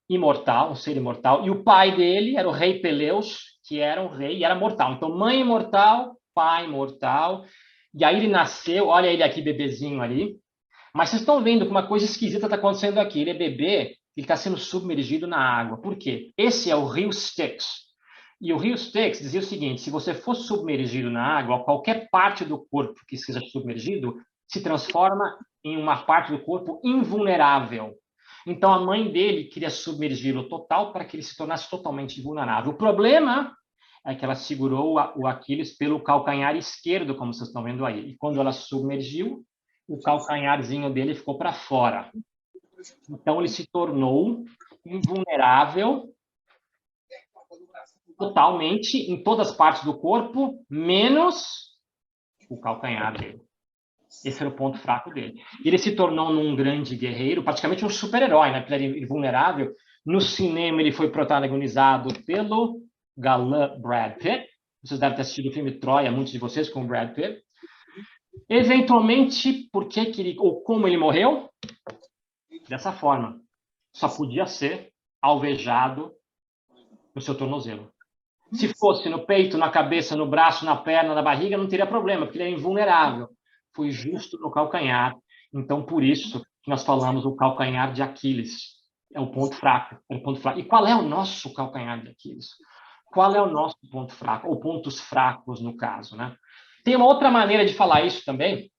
Imortal, um ser imortal. E o pai dele era o rei Peleus, que era um rei e era mortal. Então, mãe imortal, pai imortal. E aí ele nasceu, olha ele aqui, bebezinho ali. Mas vocês estão vendo que uma coisa esquisita está acontecendo aqui. Ele é bebê, ele está sendo submergido na água. Por quê? Esse é o rio Styx. E o rio Styx dizia o seguinte, se você for submergido na água, qualquer parte do corpo que seja submergido se transforma em uma parte do corpo invulnerável. Então, a mãe dele queria submergi-lo total para que ele se tornasse totalmente invulnerável. O problema é que ela segurou o Aquiles pelo calcanhar esquerdo, como vocês estão vendo aí. E quando ela submergiu, o calcanharzinho dele ficou para fora. Então, ele se tornou invulnerável totalmente em todas as partes do corpo, menos o calcanhar dele. Esse era o ponto fraco dele. Ele se tornou um grande guerreiro, praticamente um super-herói, né? Porque ele era invulnerável. No cinema, ele foi protagonizado pelo galã Brad Pitt. Vocês devem ter assistido o filme Troia, muitos de vocês, com o Brad Pitt. Eventualmente, por que ele, ou como ele morreu? Dessa forma. Só podia ser alvejado no seu tornozelo. Se fosse no peito, na cabeça, no braço, na perna, na barriga, não teria problema, porque ele é invulnerável. Foi justo no calcanhar. Então, por isso que nós falamos o calcanhar de Aquiles. É o ponto fraco. É o ponto fraco. E qual é o nosso calcanhar de Aquiles? Qual é o nosso ponto fraco? Ou pontos fracos, no caso, né? Tem uma outra maneira de falar isso também.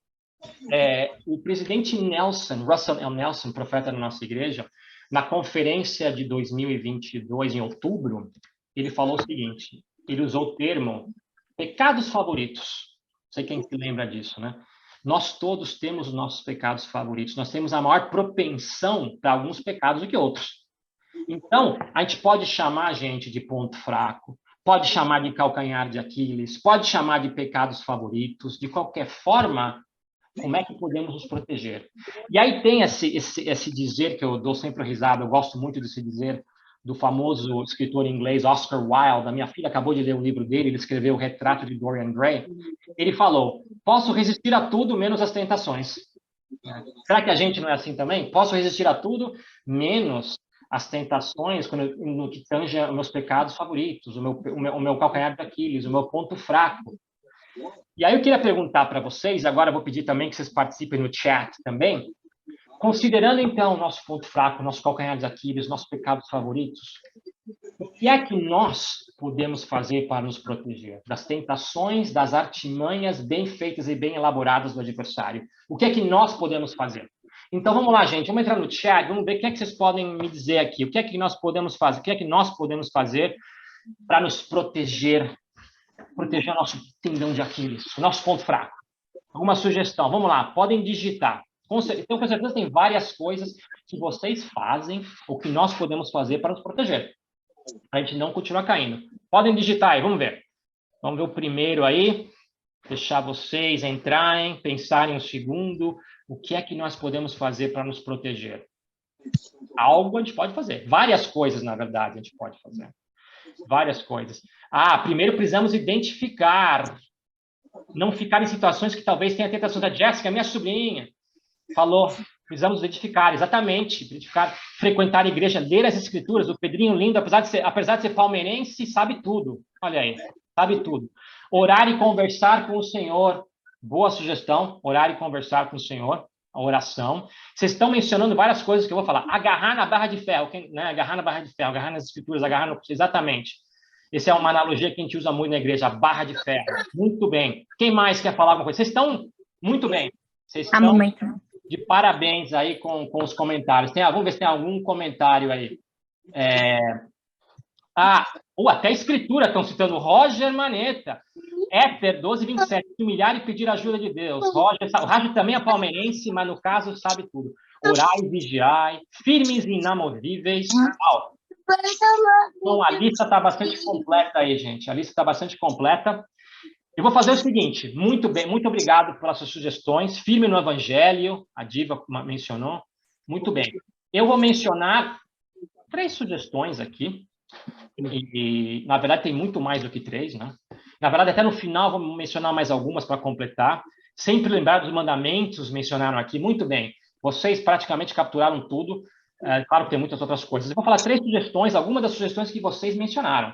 O presidente Nelson, Russell L. Nelson, profeta da nossa igreja, na conferência de 2022, em outubro, ele falou o seguinte, ele usou o termo pecados favoritos. Não sei quem se lembra disso, né? Nós todos temos os nossos pecados favoritos. Nós temos a maior propensão para alguns pecados do que outros. Então, a gente pode chamar a gente de ponto fraco, pode chamar de calcanhar de Aquiles, pode chamar de pecados favoritos, de qualquer forma, como é que podemos nos proteger? E aí tem esse dizer que eu dou sempre risada, eu gosto muito desse dizer, do famoso escritor inglês Oscar Wilde. A minha filha acabou de ler um livro dele, ele escreveu O Retrato de Dorian Gray. Ele falou, posso resistir a tudo menos às tentações. Será que a gente não é assim também? Posso resistir a tudo menos as tentações no que tange os meus pecados favoritos, o meu calcanhar de Aquiles, o meu ponto fraco. E aí eu queria perguntar para vocês, agora eu vou pedir também que vocês participem no chat também, considerando então o nosso ponto fraco, nosso calcanhar de Aquiles, nossos pecados favoritos, o que é que nós podemos fazer para nos proteger das tentações, das artimanhas bem feitas e bem elaboradas do adversário? O que é que nós podemos fazer? Então, vamos lá, gente. Vamos entrar no chat, vamos ver o que é que vocês podem me dizer aqui. O que é que nós podemos fazer? O que é que nós podemos fazer para nos proteger o nosso tendão de Aquiles, o nosso ponto fraco? Alguma sugestão? Vamos lá, podem digitar. Então, com certeza, tem várias coisas que vocês fazem ou que nós podemos fazer para nos proteger, para a gente não continuar caindo. Podem digitar aí, vamos ver. Vamos ver o primeiro aí. Deixar vocês entrarem, pensarem um segundo. O que é que nós podemos fazer para nos proteger? Algo a gente pode fazer. Várias coisas, na verdade, a gente pode fazer. Várias coisas. Primeiro precisamos identificar. Não ficar em situações que talvez tenha a tentação da Jéssica, minha sobrinha, falou. Precisamos identificar, exatamente. Identificar, frequentar a igreja, ler as escrituras. O Pedrinho lindo, apesar de ser palmeirense, sabe tudo. Olha aí, sabe tudo. Orar e conversar com o Senhor. Boa sugestão, orar e conversar com o Senhor, a oração. Vocês estão mencionando várias coisas que eu vou falar. Agarrar na barra de ferro, né? Agarrar na barra de ferro, agarrar nas escrituras, agarrar no... Exatamente. Essa é uma analogia que a gente usa muito na igreja, a barra de ferro. Muito bem. Quem mais quer falar alguma coisa? Vocês estão muito bem. Vocês estão de parabéns aí com os comentários. Vamos ver se tem algum comentário aí. Até a escritura estão citando Roger Maneta. Éter 12:27, humilhar e pedir ajuda de Deus. Roger também é palmeirense, mas no caso sabe tudo. Orai e vigiai, firmes e inamovíveis. Então, a lista está bastante completa aí, gente. A lista está bastante completa. Eu vou fazer o seguinte, muito bem, muito obrigado pelas suas sugestões. Firme no Evangelho, a Diva mencionou. Muito bem. Eu vou mencionar 3 sugestões aqui. E, na verdade, tem muito mais do que 3, né? Na verdade, até no final, vou mencionar mais algumas para completar. Sempre lembrar dos mandamentos, mencionaram aqui. Muito bem. Vocês praticamente capturaram tudo. Claro que tem muitas outras coisas. Eu vou falar 3 sugestões, algumas das sugestões que vocês mencionaram.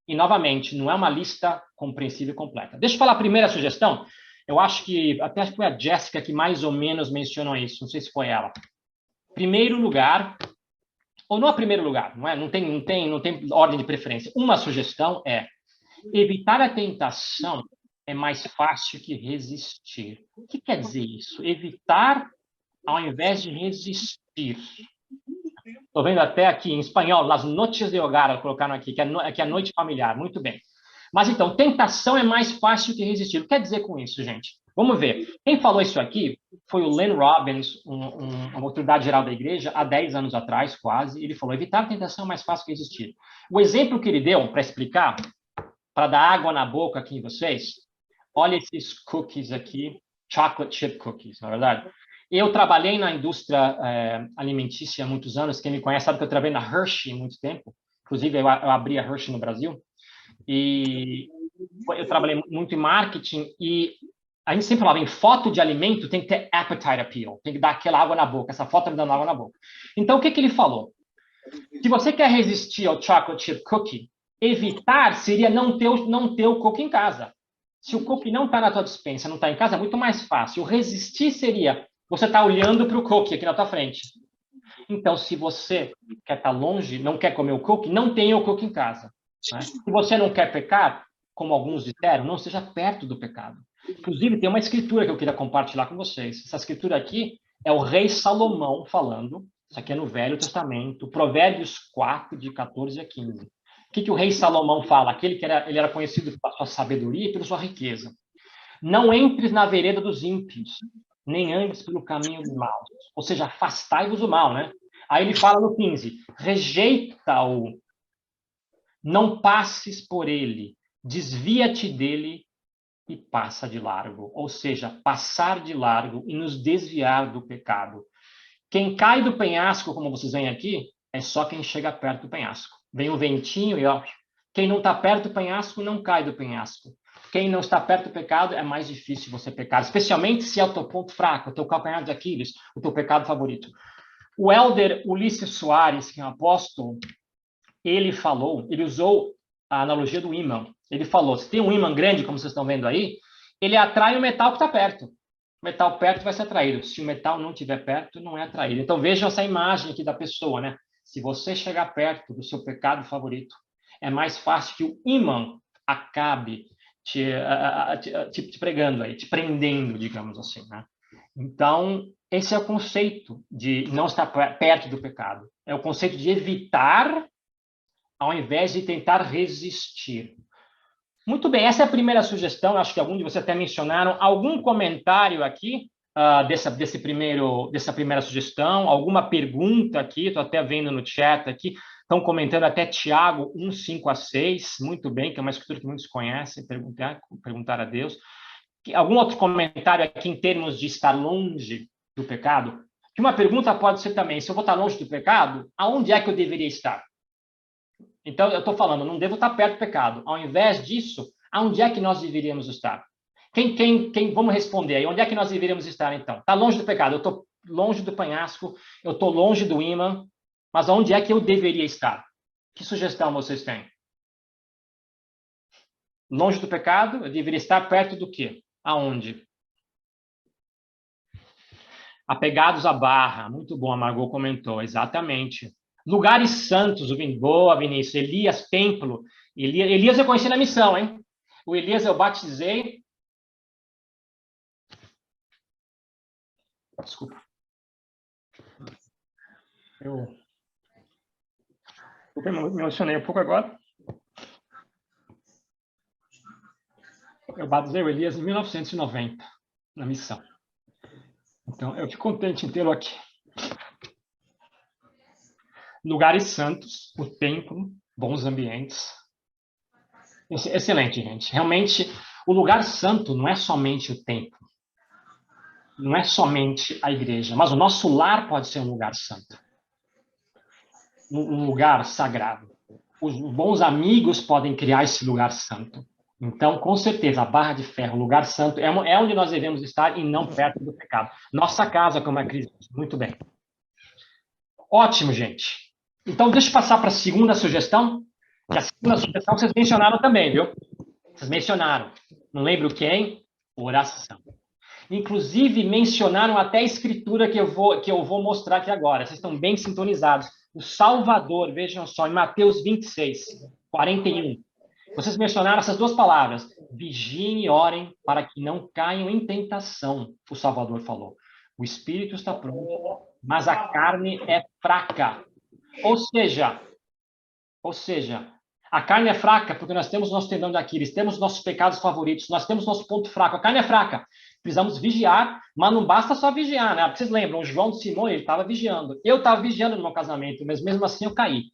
E, novamente, não é uma lista compreensível e completa. Deixa eu falar a primeira sugestão. Eu acho que até foi a Jéssica que mais ou menos mencionou isso. Não sei se foi ela. Primeiro lugar... Ou não é primeiro lugar, não tem ordem de preferência. Uma sugestão é evitar a tentação é mais fácil que resistir. O que quer dizer isso? Evitar ao invés de resistir. Estou vendo até aqui em espanhol, las noches de hogar, colocaram aqui, que é a noite familiar. Muito bem. Mas então, tentação é mais fácil que resistir. O que quer dizer com isso, gente? Vamos ver. Quem falou isso aqui foi o Len Robbins, uma autoridade geral da igreja, há 10 anos atrás, quase. Ele falou, evitar a tentação é mais fácil que resistir. O exemplo que ele deu, para explicar, para dar água na boca aqui em vocês, olha esses cookies aqui, chocolate chip cookies, na verdade. Eu trabalhei na indústria alimentícia há muitos anos. Quem me conhece sabe que eu trabalhei na Hershey há muito tempo. Inclusive, eu abri a Hershey no Brasil. E eu trabalhei muito em marketing e a gente sempre falava, em foto de alimento tem que ter appetite appeal, tem que dar aquela água na boca, essa foto me dando água na boca. Então, o que ele falou? Se você quer resistir ao chocolate chip cookie, evitar seria não ter o cookie em casa. Se o cookie não está na tua despensa, não está em casa, é muito mais fácil. O resistir seria, você está olhando para o cookie aqui na tua frente. Então, se você quer estar longe, não quer comer o cookie, não tenha o cookie em casa. Né? Se você não quer pecar, como alguns disseram, não esteja perto do pecado. Inclusive, tem uma escritura que eu queria compartilhar com vocês. Essa escritura aqui é o rei Salomão falando. Isso aqui é no Velho Testamento, Provérbios 4, de 14 a 15. O que o rei Salomão fala? Ele era conhecido pela sua sabedoria e pela sua riqueza. Não entres na vereda dos ímpios, nem andes pelo caminho dos maus. Ou seja, afastai-vos do mal, né? Aí ele fala no 15, rejeita-o, não passes por ele, desvia-te dele e passa de largo. Ou seja, passar de largo e nos desviar do pecado. Quem cai do penhasco, como vocês veem aqui, é só quem chega perto do penhasco. Vem o ventinho e ó, quem não está perto do penhasco não cai do penhasco. Quem não está perto do pecado é mais difícil você pecar, especialmente se é o teu ponto fraco, o teu calcanhar de Aquiles, o teu pecado favorito. O elder Ulisses Soares, que é um apóstolo, ele usou a analogia do ímã. Ele falou, se tem um ímã grande, como vocês estão vendo aí, ele atrai o metal que está perto. O metal perto vai ser atraído. Se o metal não estiver perto, não é atraído. Então, vejam essa imagem aqui da pessoa, né? Se você chegar perto do seu pecado favorito, é mais fácil que o ímã acabe te pregando aí, te prendendo, digamos assim, né? Então, esse é o conceito de não estar perto do pecado. É o conceito de evitar, ao invés de tentar resistir. Muito bem, essa é a primeira sugestão, acho que algum de vocês até mencionaram. Algum comentário aqui dessa primeira sugestão? Alguma pergunta aqui? Estou até vendo no chat aqui. Estão comentando até Tiago 1, 5 a 6. Muito bem, que é uma escritura que muitos conhecem, perguntar a Deus. Algum outro comentário aqui em termos de estar longe do pecado? Que uma pergunta pode ser também, se eu vou estar longe do pecado, aonde é que eu deveria estar? Então, eu estou falando, não devo estar perto do pecado. Ao invés disso, aonde é que nós deveríamos estar? Vamos responder aí. Onde é que nós deveríamos estar, então? Está longe do pecado. Eu estou longe do penhasco, eu estou longe do ímã, mas aonde é que eu deveria estar? Que sugestão vocês têm? Longe do pecado, eu deveria estar perto do quê? Aonde? Apegados à barra. Muito bom, a Margot comentou. Exatamente. Lugares santos, boa, Vinícius. Elias, templo. Elias eu conheci na missão, hein? O Elias eu batizei. Desculpa. Eu me emocionei um pouco agora. Eu batizei o Elias em 1990, na missão. Então, eu fico contente em tê-lo aqui. Lugares santos, o templo, bons ambientes. Excelente, gente. Realmente, o lugar santo não é somente o templo. Não é somente a igreja, mas o nosso lar pode ser um lugar santo. Um lugar sagrado. Os bons amigos podem criar esse lugar santo. Então, com certeza, a barra de ferro, o lugar santo, é onde nós devemos estar e não perto do pecado. Nossa casa, como a Cris disse. Muito bem. Ótimo, gente. Então, deixa eu passar para a segunda sugestão. Que a segunda sugestão vocês mencionaram também, viu? Vocês mencionaram. Não lembro quem? Oração. Inclusive, mencionaram até a escritura que eu vou mostrar aqui agora. Vocês estão bem sintonizados. O Salvador, vejam só, em Mateus 26, 41. Vocês mencionaram essas duas palavras. Vigiem e orem para que não caiam em tentação, o Salvador falou. O espírito está pronto, mas a carne é fraca. Ou seja, a carne é fraca porque nós temos nosso tendão de Aquiles, temos nossos pecados favoritos, nós temos nosso ponto fraco. A carne é fraca. Precisamos vigiar, mas não basta só vigiar, né? Vocês lembram, o João de Simão, ele estava vigiando. Eu estava vigiando no meu casamento, mas mesmo assim eu caí.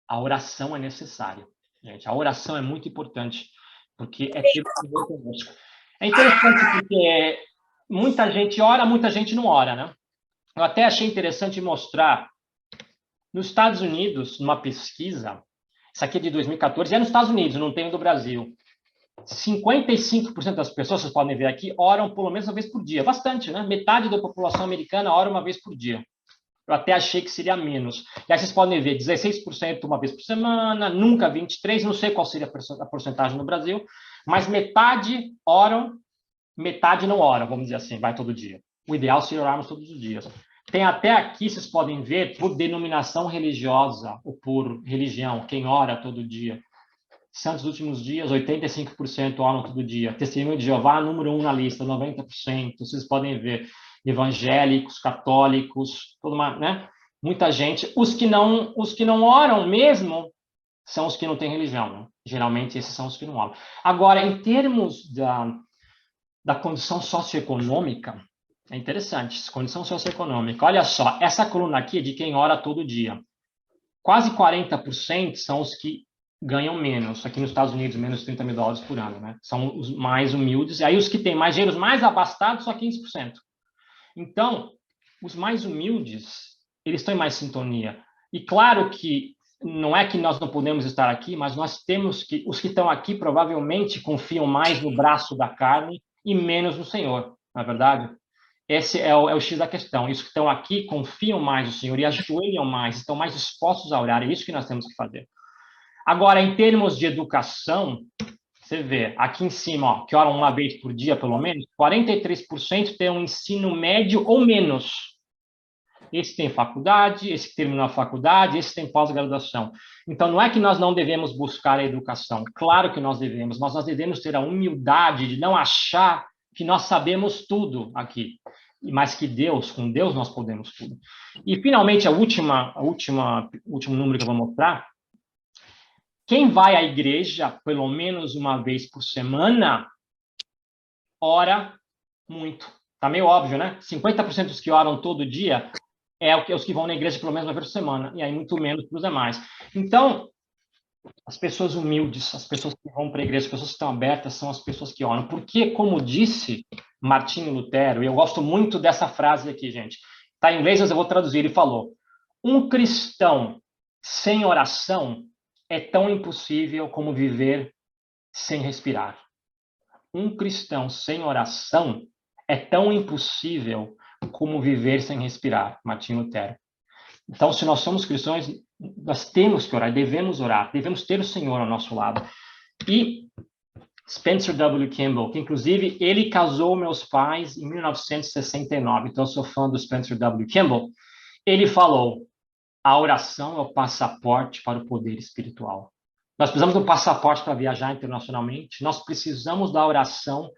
A oração é necessária. Gente, a oração é muito importante, porque é ter o Senhor conosco. É interessante porque muita gente ora, muita gente não ora, né? Eu até achei interessante mostrar, nos Estados Unidos, numa pesquisa, isso aqui é de 2014, é nos Estados Unidos, não tem do Brasil, 55% das pessoas, vocês podem ver aqui, oram pelo menos uma vez por dia. Bastante, né? Metade da população americana ora uma vez por dia. Eu até achei que seria menos. E aí vocês podem ver, 16% uma vez por semana, nunca 23%, não sei qual seria a porcentagem no Brasil, mas metade oram, metade não oram, vamos dizer assim, vai todo dia. O ideal seria orarmos todos os dias. Tem até aqui, vocês podem ver, por denominação religiosa, ou por religião, quem ora todo dia. Santos dos Últimos Dias, 85% oram todo dia. Testemunho de Jeová, número 1 na lista, 90%. Vocês podem ver. Evangélicos, católicos, né? Muita gente. Os que não oram mesmo são os que não têm religião. Né? Geralmente, esses são os que não oram. Agora, em termos da condição socioeconômica, é interessante, condição socioeconômica. Olha só, essa coluna aqui é de quem ora todo dia. Quase 40% são os que ganham menos. Aqui nos Estados Unidos, menos de $30 mil por ano. Né? São os mais humildes. E aí, os que têm mais dinheiro, mais abastados, só 15%. Então, os mais humildes, eles estão em mais sintonia. E claro que não é que nós não podemos estar aqui, mas nós temos que, os que estão aqui provavelmente confiam mais no braço da carne e menos no Senhor, não é verdade? Esse é o X da questão. Os que estão aqui confiam mais no Senhor e ajoelham mais, estão mais dispostos a orar. É isso que nós temos que fazer. Agora, em termos de educação, Você vê, aqui em cima, ó, que oram uma vez por dia, pelo menos, 43% tem um ensino médio ou menos. Esse tem faculdade, esse terminou a faculdade, esse tem pós-graduação. Então, não é que nós não devemos buscar a educação. Claro que nós devemos, mas nós devemos ter a humildade de não achar que nós sabemos tudo aqui. Mas que Deus, com Deus nós podemos tudo. E, finalmente, o último número que eu vou mostrar. Quem vai à igreja pelo menos uma vez por semana, ora muito. Tá meio óbvio, né? 50% dos que oram todo dia os que vão na igreja pelo menos uma vez por semana, e aí muito menos para os demais. Então, as pessoas humildes, as pessoas que vão para a igreja, as pessoas que estão abertas, são as pessoas que oram. Porque, como disse Martinho Lutero, e eu gosto muito dessa frase aqui, gente, está em inglês, mas eu vou traduzir, ele falou: um cristão sem oração é tão impossível como viver sem respirar. Um cristão sem oração é tão impossível como viver sem respirar, Martinho Lutero. Então, se nós somos cristãos, nós temos que orar, devemos ter o Senhor ao nosso lado. E Spencer W. Kimball, que inclusive ele casou meus pais em 1969, então eu sou fã do Spencer W. Kimball, ele falou: a oração é o passaporte para o poder espiritual. Nós precisamos de um passaporte para viajar internacionalmente, nós precisamos da oração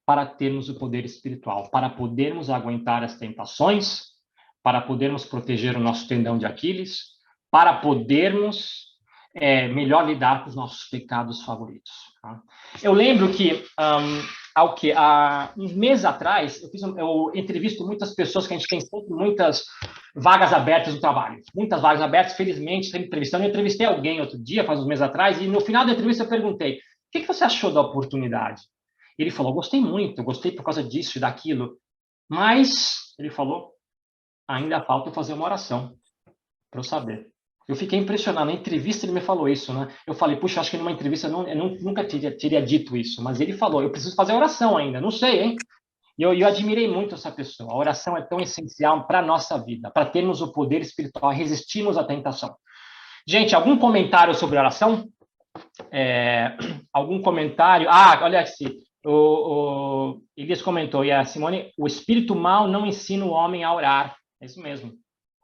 para termos o poder espiritual, para podermos aguentar as tentações, para podermos proteger o nosso tendão de Aquiles, para podermos melhor lidar com os nossos pecados favoritos. Tá? Eu lembro que, há uns meses atrás, eu entrevisto muitas pessoas, que a gente tem sempre muitas vagas abertas no trabalho. Muitas vagas abertas, felizmente, sempre entrevistando. Eu entrevistei alguém outro dia, faz uns meses atrás, e no final da entrevista eu perguntei: o que você achou da oportunidade? Ele falou: gostei muito, gostei por causa disso e daquilo, mas, ele falou, ainda falta fazer uma oração para eu saber. Eu fiquei impressionado, na entrevista ele me falou isso, né? Eu falei: puxa, acho que numa entrevista eu nunca teria dito isso, mas ele falou: eu preciso fazer oração ainda, não sei, hein? E eu admirei muito essa pessoa. A oração é tão essencial para a nossa vida, para termos o poder espiritual, resistirmos à tentação. Gente, algum comentário sobre oração? Algum comentário? Olha aqui. O Elias comentou, e a Simone: o espírito mal não ensina o homem a orar. É isso mesmo.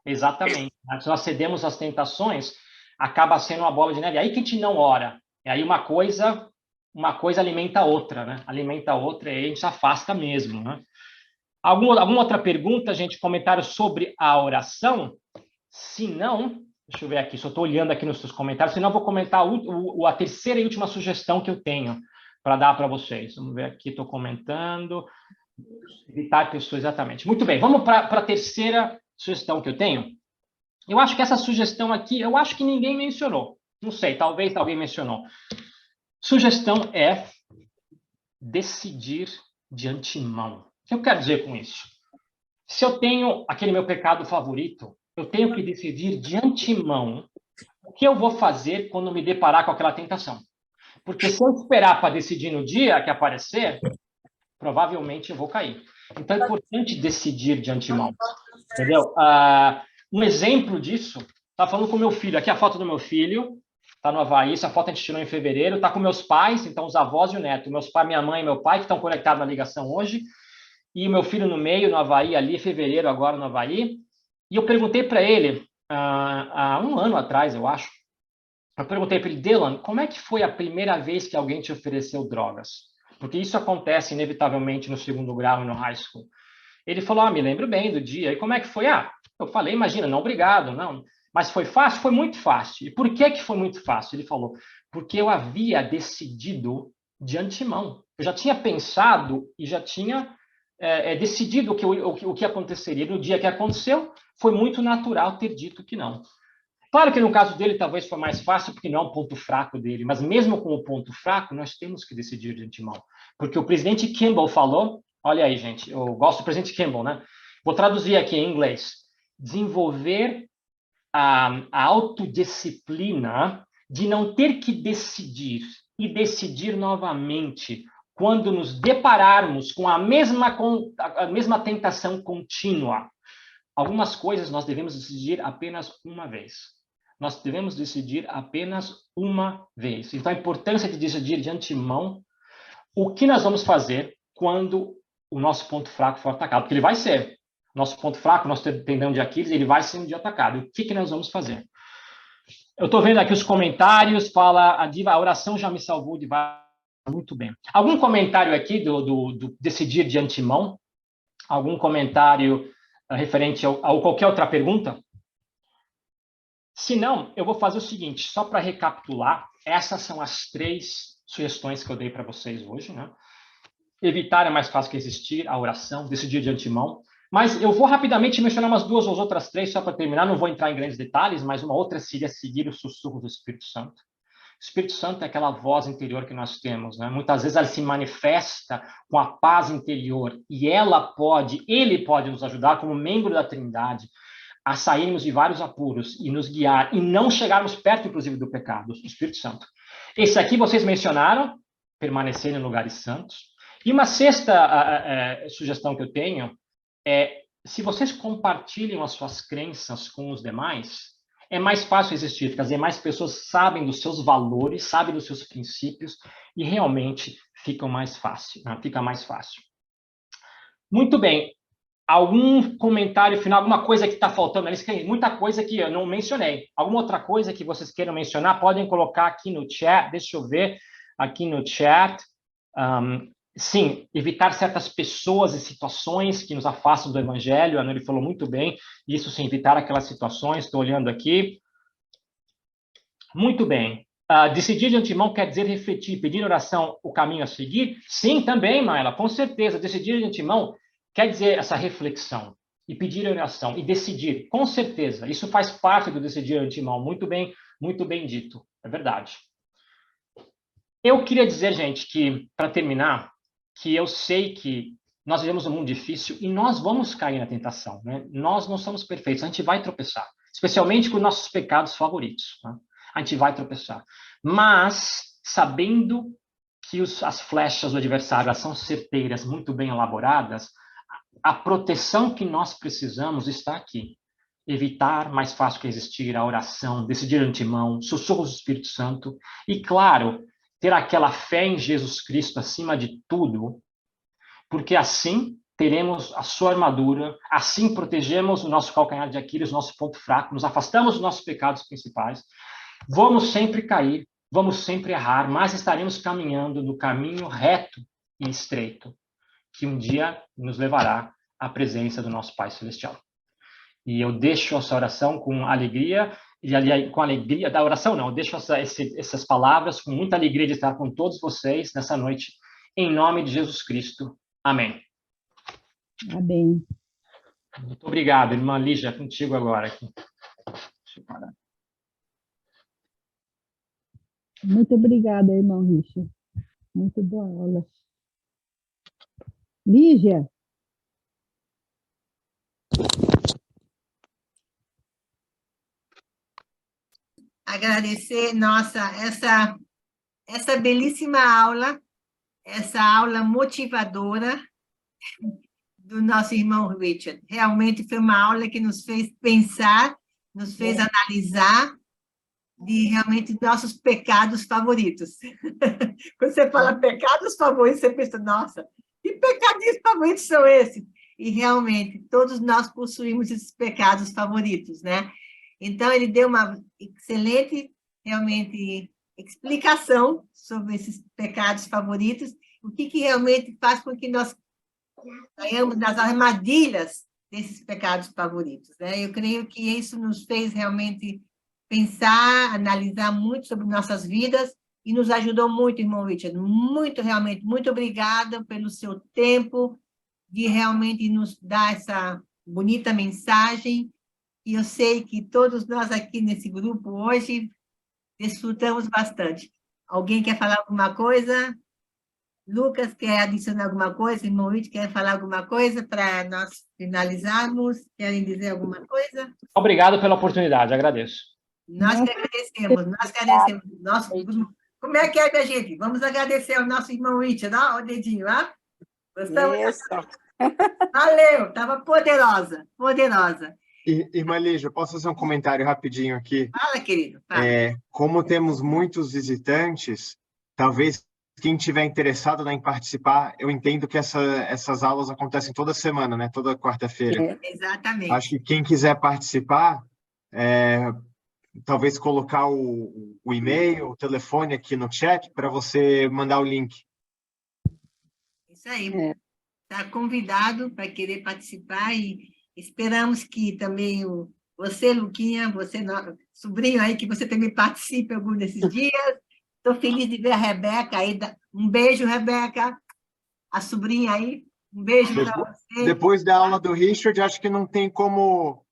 Exatamente. Se nós cedemos às tentações, acaba sendo uma bola de neve. Aí que a gente não ora. E aí uma coisa alimenta a outra, né? Alimenta a outra e aí a gente se afasta mesmo, né? Alguma outra pergunta, gente? Comentário sobre a oração? Se não, deixa eu ver aqui, só estou olhando aqui nos seus comentários, senão eu vou comentar a terceira e última sugestão que eu tenho para dar para vocês. Vamos ver aqui, estou comentando. Evitar pessoas, exatamente. Muito bem, vamos para a terceira sugestão que eu tenho. Eu acho que essa sugestão aqui, eu acho que ninguém mencionou. Não sei, talvez alguém mencionou. Sugestão é decidir de antemão. O que eu quero dizer com isso? Se eu tenho aquele meu pecado favorito, eu tenho que decidir de antemão o que eu vou fazer quando me deparar com aquela tentação. Porque se eu esperar para decidir no dia que aparecer, provavelmente eu vou cair. Então é importante decidir de antemão. Entendeu? Um exemplo disso, tá falando com meu filho. Aqui a foto do meu filho, tá no Havaí. Essa foto a gente tirou em fevereiro. Tá com meus pais, então os avós e o neto. Meus pais, minha mãe e meu pai, que estão conectados na ligação hoje. E o meu filho no meio, no Havaí, ali, fevereiro, agora no Havaí. E eu perguntei para ele, há um ano atrás, eu acho, eu perguntei para ele: Dylan, como é que foi a primeira vez que alguém te ofereceu drogas? Porque isso acontece inevitavelmente no segundo grau e no high school. Ele falou: me lembro bem do dia. E como é que foi? Eu falei: imagina, não, obrigado, não. Mas foi fácil? Foi muito fácil. E por que foi muito fácil? Ele falou: porque eu havia decidido de antemão. Eu já tinha pensado e já tinha decidido o que aconteceria. No dia que aconteceu, foi muito natural ter dito que não. Claro que no caso dele talvez foi mais fácil, porque não é um ponto fraco dele, mas mesmo com o ponto fraco, nós temos que decidir de antemão. Porque o presidente Kimball falou, olha aí, gente, eu gosto do presidente Kimball, né? Vou traduzir aqui em inglês: desenvolver a autodisciplina de não ter que decidir e decidir novamente quando nos depararmos com a mesma tentação contínua. Algumas coisas nós devemos decidir apenas uma vez. nós devemos decidir apenas uma vez. Então, a importância de decidir de antemão o que nós vamos fazer quando o nosso ponto fraco for atacado, porque ele vai ser. Nosso ponto fraco, nosso tendão de Aquiles, ele vai ser um dia atacado. O que nós vamos fazer? Eu estou vendo aqui os comentários, fala a Diva, a oração já me salvou de várias. Muito bem. Algum comentário aqui do decidir de antemão? Algum comentário referente a qualquer outra pergunta? Se não, eu vou fazer o seguinte, só para recapitular, essas são as 3 sugestões que eu dei para vocês hoje, né? Evitar é mais fácil que existir, a oração, decidir de antemão. Mas eu vou rapidamente mencionar umas 2 ou outras 3, só para terminar, não vou entrar em grandes detalhes, mas uma outra seria seguir o sussurro do Espírito Santo. O Espírito Santo é aquela voz interior que nós temos, né? Muitas vezes ela se manifesta com a paz interior e ele pode nos ajudar como membro da Trindade a sairmos de vários apuros e nos guiar e não chegarmos perto, inclusive, do pecado, o Espírito Santo. Esse aqui vocês mencionaram, permanecer em lugares santos. E uma 6ª sugestão que eu tenho é, se vocês compartilham as suas crenças com os demais, é mais fácil existir, quer dizer, mais pessoas sabem dos seus valores, sabem dos seus princípios e realmente fica mais fácil, né? Fica mais fácil. Muito bem. Algum comentário final, alguma coisa que está faltando? Muita coisa que eu não mencionei. Alguma outra coisa que vocês queiram mencionar, podem colocar aqui no chat. Deixa eu ver aqui no chat. Sim, evitar certas pessoas e situações que nos afastam do Evangelho. A Nuri falou muito bem. Isso sim, evitar aquelas situações. Estou olhando aqui. Muito bem. Decidir de antemão quer dizer refletir, pedir oração, o caminho a seguir? Sim, também, Maela, com certeza. Decidir de antemão quer dizer essa reflexão e pedir oração e decidir, com certeza. Isso faz parte do decidir de antemão. Muito bem dito. É verdade. Eu queria dizer, gente, que, para terminar, que eu sei que nós vivemos um mundo difícil e nós vamos cair na tentação, né? Nós não somos perfeitos, a gente vai tropeçar, especialmente com nossos pecados favoritos, né? A gente vai tropeçar. Mas, sabendo que as flechas do adversário são certeiras, muito bem elaboradas, a proteção que nós precisamos está aqui. Evitar, mais fácil que existir, a oração, decidir de antemão, sussurros do Espírito Santo e, claro, ter aquela fé em Jesus Cristo acima de tudo, porque assim teremos a sua armadura, assim protegemos o nosso calcanhar de Aquiles, o nosso ponto fraco, nos afastamos dos nossos pecados principais. Vamos sempre cair, vamos sempre errar, mas estaremos caminhando no caminho reto e estreito, que um dia nos levará à presença do nosso Pai Celestial. E eu deixo essa oração com alegria, e ali, com alegria da oração não, eu deixo essas palavras com muita alegria de estar com todos vocês nessa noite, em nome de Jesus Cristo. Amém. Amém. Muito obrigado, irmã Lígia, contigo agora aqui. Deixa eu parar. Muito obrigada, irmão Richard. Muito boa aula. Lígia. Agradecer, nossa, essa belíssima aula, essa aula motivadora do nosso irmão Richard. Realmente foi uma aula que nos fez pensar, nos fez analisar de realmente nossos pecados favoritos. Quando você fala pecados favoritos, você pensa, nossa, que pecadinhos favoritos são esses? E realmente, todos nós possuímos esses pecados favoritos, né? Então, ele deu uma excelente, realmente, explicação sobre esses pecados favoritos, o que realmente faz com que nós caiamos nas armadilhas desses pecados favoritos, né? Eu creio que isso nos fez realmente pensar, analisar muito sobre nossas vidas e nos ajudou muito, irmão Richard. Muito, realmente, muito obrigada pelo seu tempo de realmente nos dar essa bonita mensagem. E eu sei que todos nós aqui nesse grupo hoje desfrutamos bastante. Alguém quer falar alguma coisa? Lucas, quer adicionar alguma coisa? Irmão Richard, quer falar alguma coisa para nós finalizarmos? Querem dizer alguma coisa? Obrigado pela oportunidade, agradeço. Nós que agradecemos. Nosso grupo. Como é que é, minha gente? Vamos agradecer ao nosso irmão Richard, ó, o dedinho, ó. Gostamos? Isso. Valeu, estava poderosa, poderosa. Irmã Lígia, posso fazer um comentário rapidinho aqui? Fala, querido. Fala. Como temos muitos visitantes, talvez quem tiver interessado, né, em participar, eu entendo que essas aulas acontecem toda semana, né? Toda quarta-feira. Exatamente. Acho que quem quiser participar, talvez colocar o e-mail, o telefone aqui no chat para você mandar o link. Isso aí. Está convidado para querer participar e esperamos que também você, Luquinha, você, sobrinho aí, que você também participe algum desses dias. Estou feliz de ver a Rebeca aí. Um beijo, Rebeca. A sobrinha aí. Um beijo para você. Depois da aula do Richard, acho que não tem como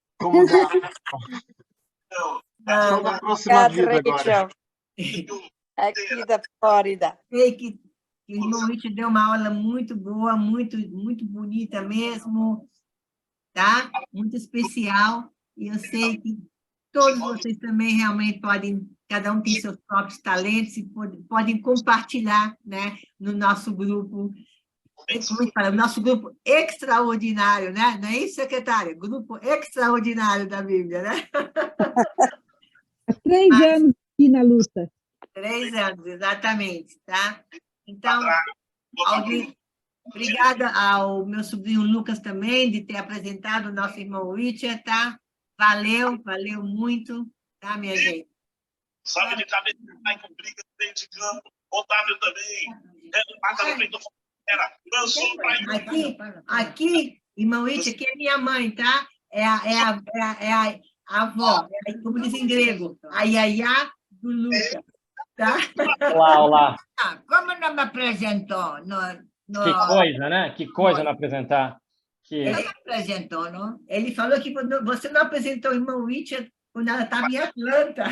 dar. Só da próxima vida agora. Aqui da Flórida. Sei que o irmão Richard deu uma aula muito boa, muito, muito bonita mesmo, tá? Muito especial. E eu sei que todos vocês também realmente podem, cada um tem seus próprios talentos e podem compartilhar, né, no nosso grupo, como é fala, nosso grupo extraordinário, né? Não é isso, secretária? Grupo extraordinário da Bíblia, né? Há 3 anos aqui na luta. 3 anos, exatamente, tá? Então, obrigada ao meu sobrinho Lucas também, de ter apresentado o nosso irmão Richard, tá? Valeu, valeu muito, tá, minha gente? Sabe de cabeça, com briga dentro de campo, Otávio também, passa no meio do lançou para aqui, irmão Richard, aqui é minha mãe, tá? É a avó, como diz em grego, a Yaya do Lucas, tá? Olá. Como não me apresentou? Que coisa, né? Que coisa não apresentar. Ele não apresentou, não? Ele falou que você não apresentou o irmão Richard quando ela estava em Atlanta.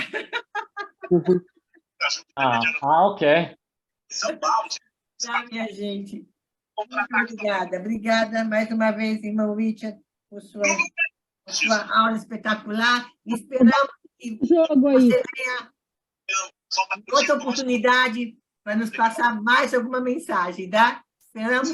Ok. Tá, minha gente. Muito obrigada. Obrigada mais uma vez, irmão Richard, por sua aula espetacular. Esperamos que você tenha outra oportunidade para nos passar mais alguma mensagem, tá? Esperamos.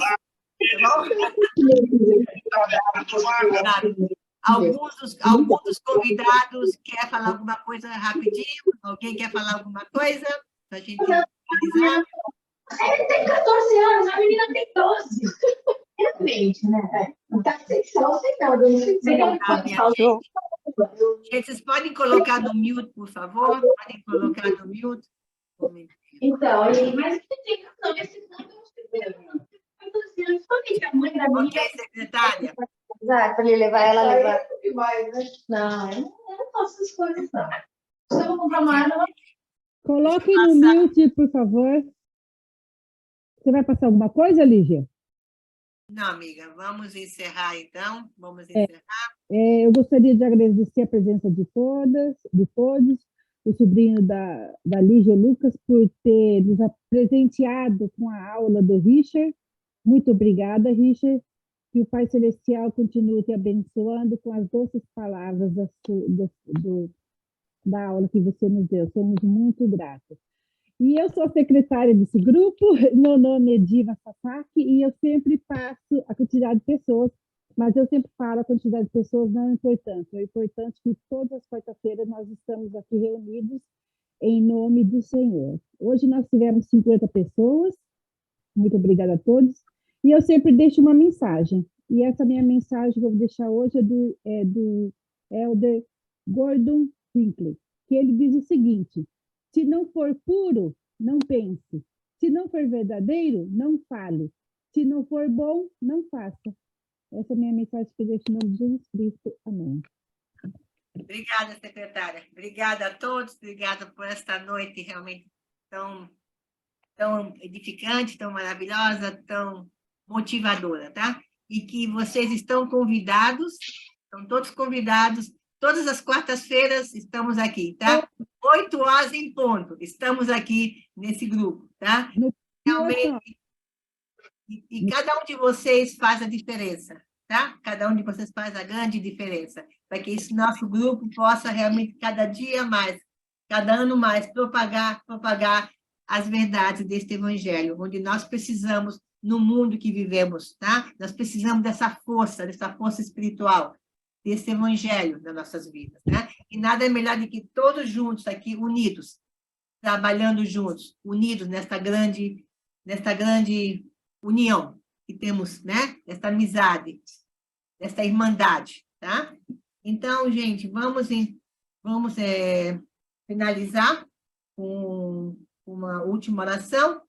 Alguns dos convidados querem falar alguma coisa rapidinho? Alguém quer falar alguma coisa? Para a gente finalizar? Ele tem 14 anos, a menina tem 12. Realmente, né? Tá sexual, sei lá. Gente, vocês podem colocar no mute, por favor? Podem colocar no mute. Então, mas tem razão, esse não é o Ok, secretária. Para ele levar ela a levar. Não, eu não faço essas coisas, não. Se eu vou comprar uma arma... Coloquem no mute, por favor. Você vai passar alguma coisa, Lígia? Não, amiga. Vamos encerrar, então. Vamos encerrar. Eu gostaria de agradecer a presença de todos, o sobrinho da Lígia, Lucas, por ter nos presenteado com a aula do Richard. Muito obrigada, Richard. Que o Pai Celestial continue te abençoando com as doces palavras da aula que você nos deu. Somos muito gratos. E eu sou secretária desse grupo, meu nome é Diva Sasaki, e eu sempre passo a quantidade de pessoas, mas eu sempre falo a quantidade de pessoas não é importante. É importante que todas as quarta-feiras nós estamos aqui reunidos em nome do Senhor. Hoje nós tivemos 50 pessoas, muito obrigada a todos, e eu sempre deixo uma mensagem, e essa minha mensagem que eu vou deixar hoje é do Elder Gordon Hinckley, que ele diz o seguinte: se não for puro, não pense. Se não for verdadeiro, não fale. Se não for bom, não faça. Essa é a minha mensagem que eu deixo em nome de Jesus Cristo. Amém. Obrigada, secretária. Obrigada a todos. Obrigada por esta noite realmente tão edificante, tão maravilhosa, tão motivadora, tá? E que vocês estão convidados, estão todos convidados. Todas as quartas-feiras estamos aqui, tá? 8 horas em ponto. Estamos aqui nesse grupo, tá? Realmente. E cada um de vocês faz a diferença, tá? Cada um de vocês faz a grande diferença, para que esse nosso grupo possa realmente, cada dia mais, cada ano mais, propagar as verdades deste evangelho, onde nós precisamos, no mundo que vivemos, tá? Nós precisamos dessa força espiritual. desse evangelho nas nossas vidas, né? E nada é melhor do que todos juntos aqui, unidos, trabalhando juntos, unidos nesta grande união que temos, né? Esta amizade, esta irmandade, tá? Então, gente, vamos finalizar com uma última oração.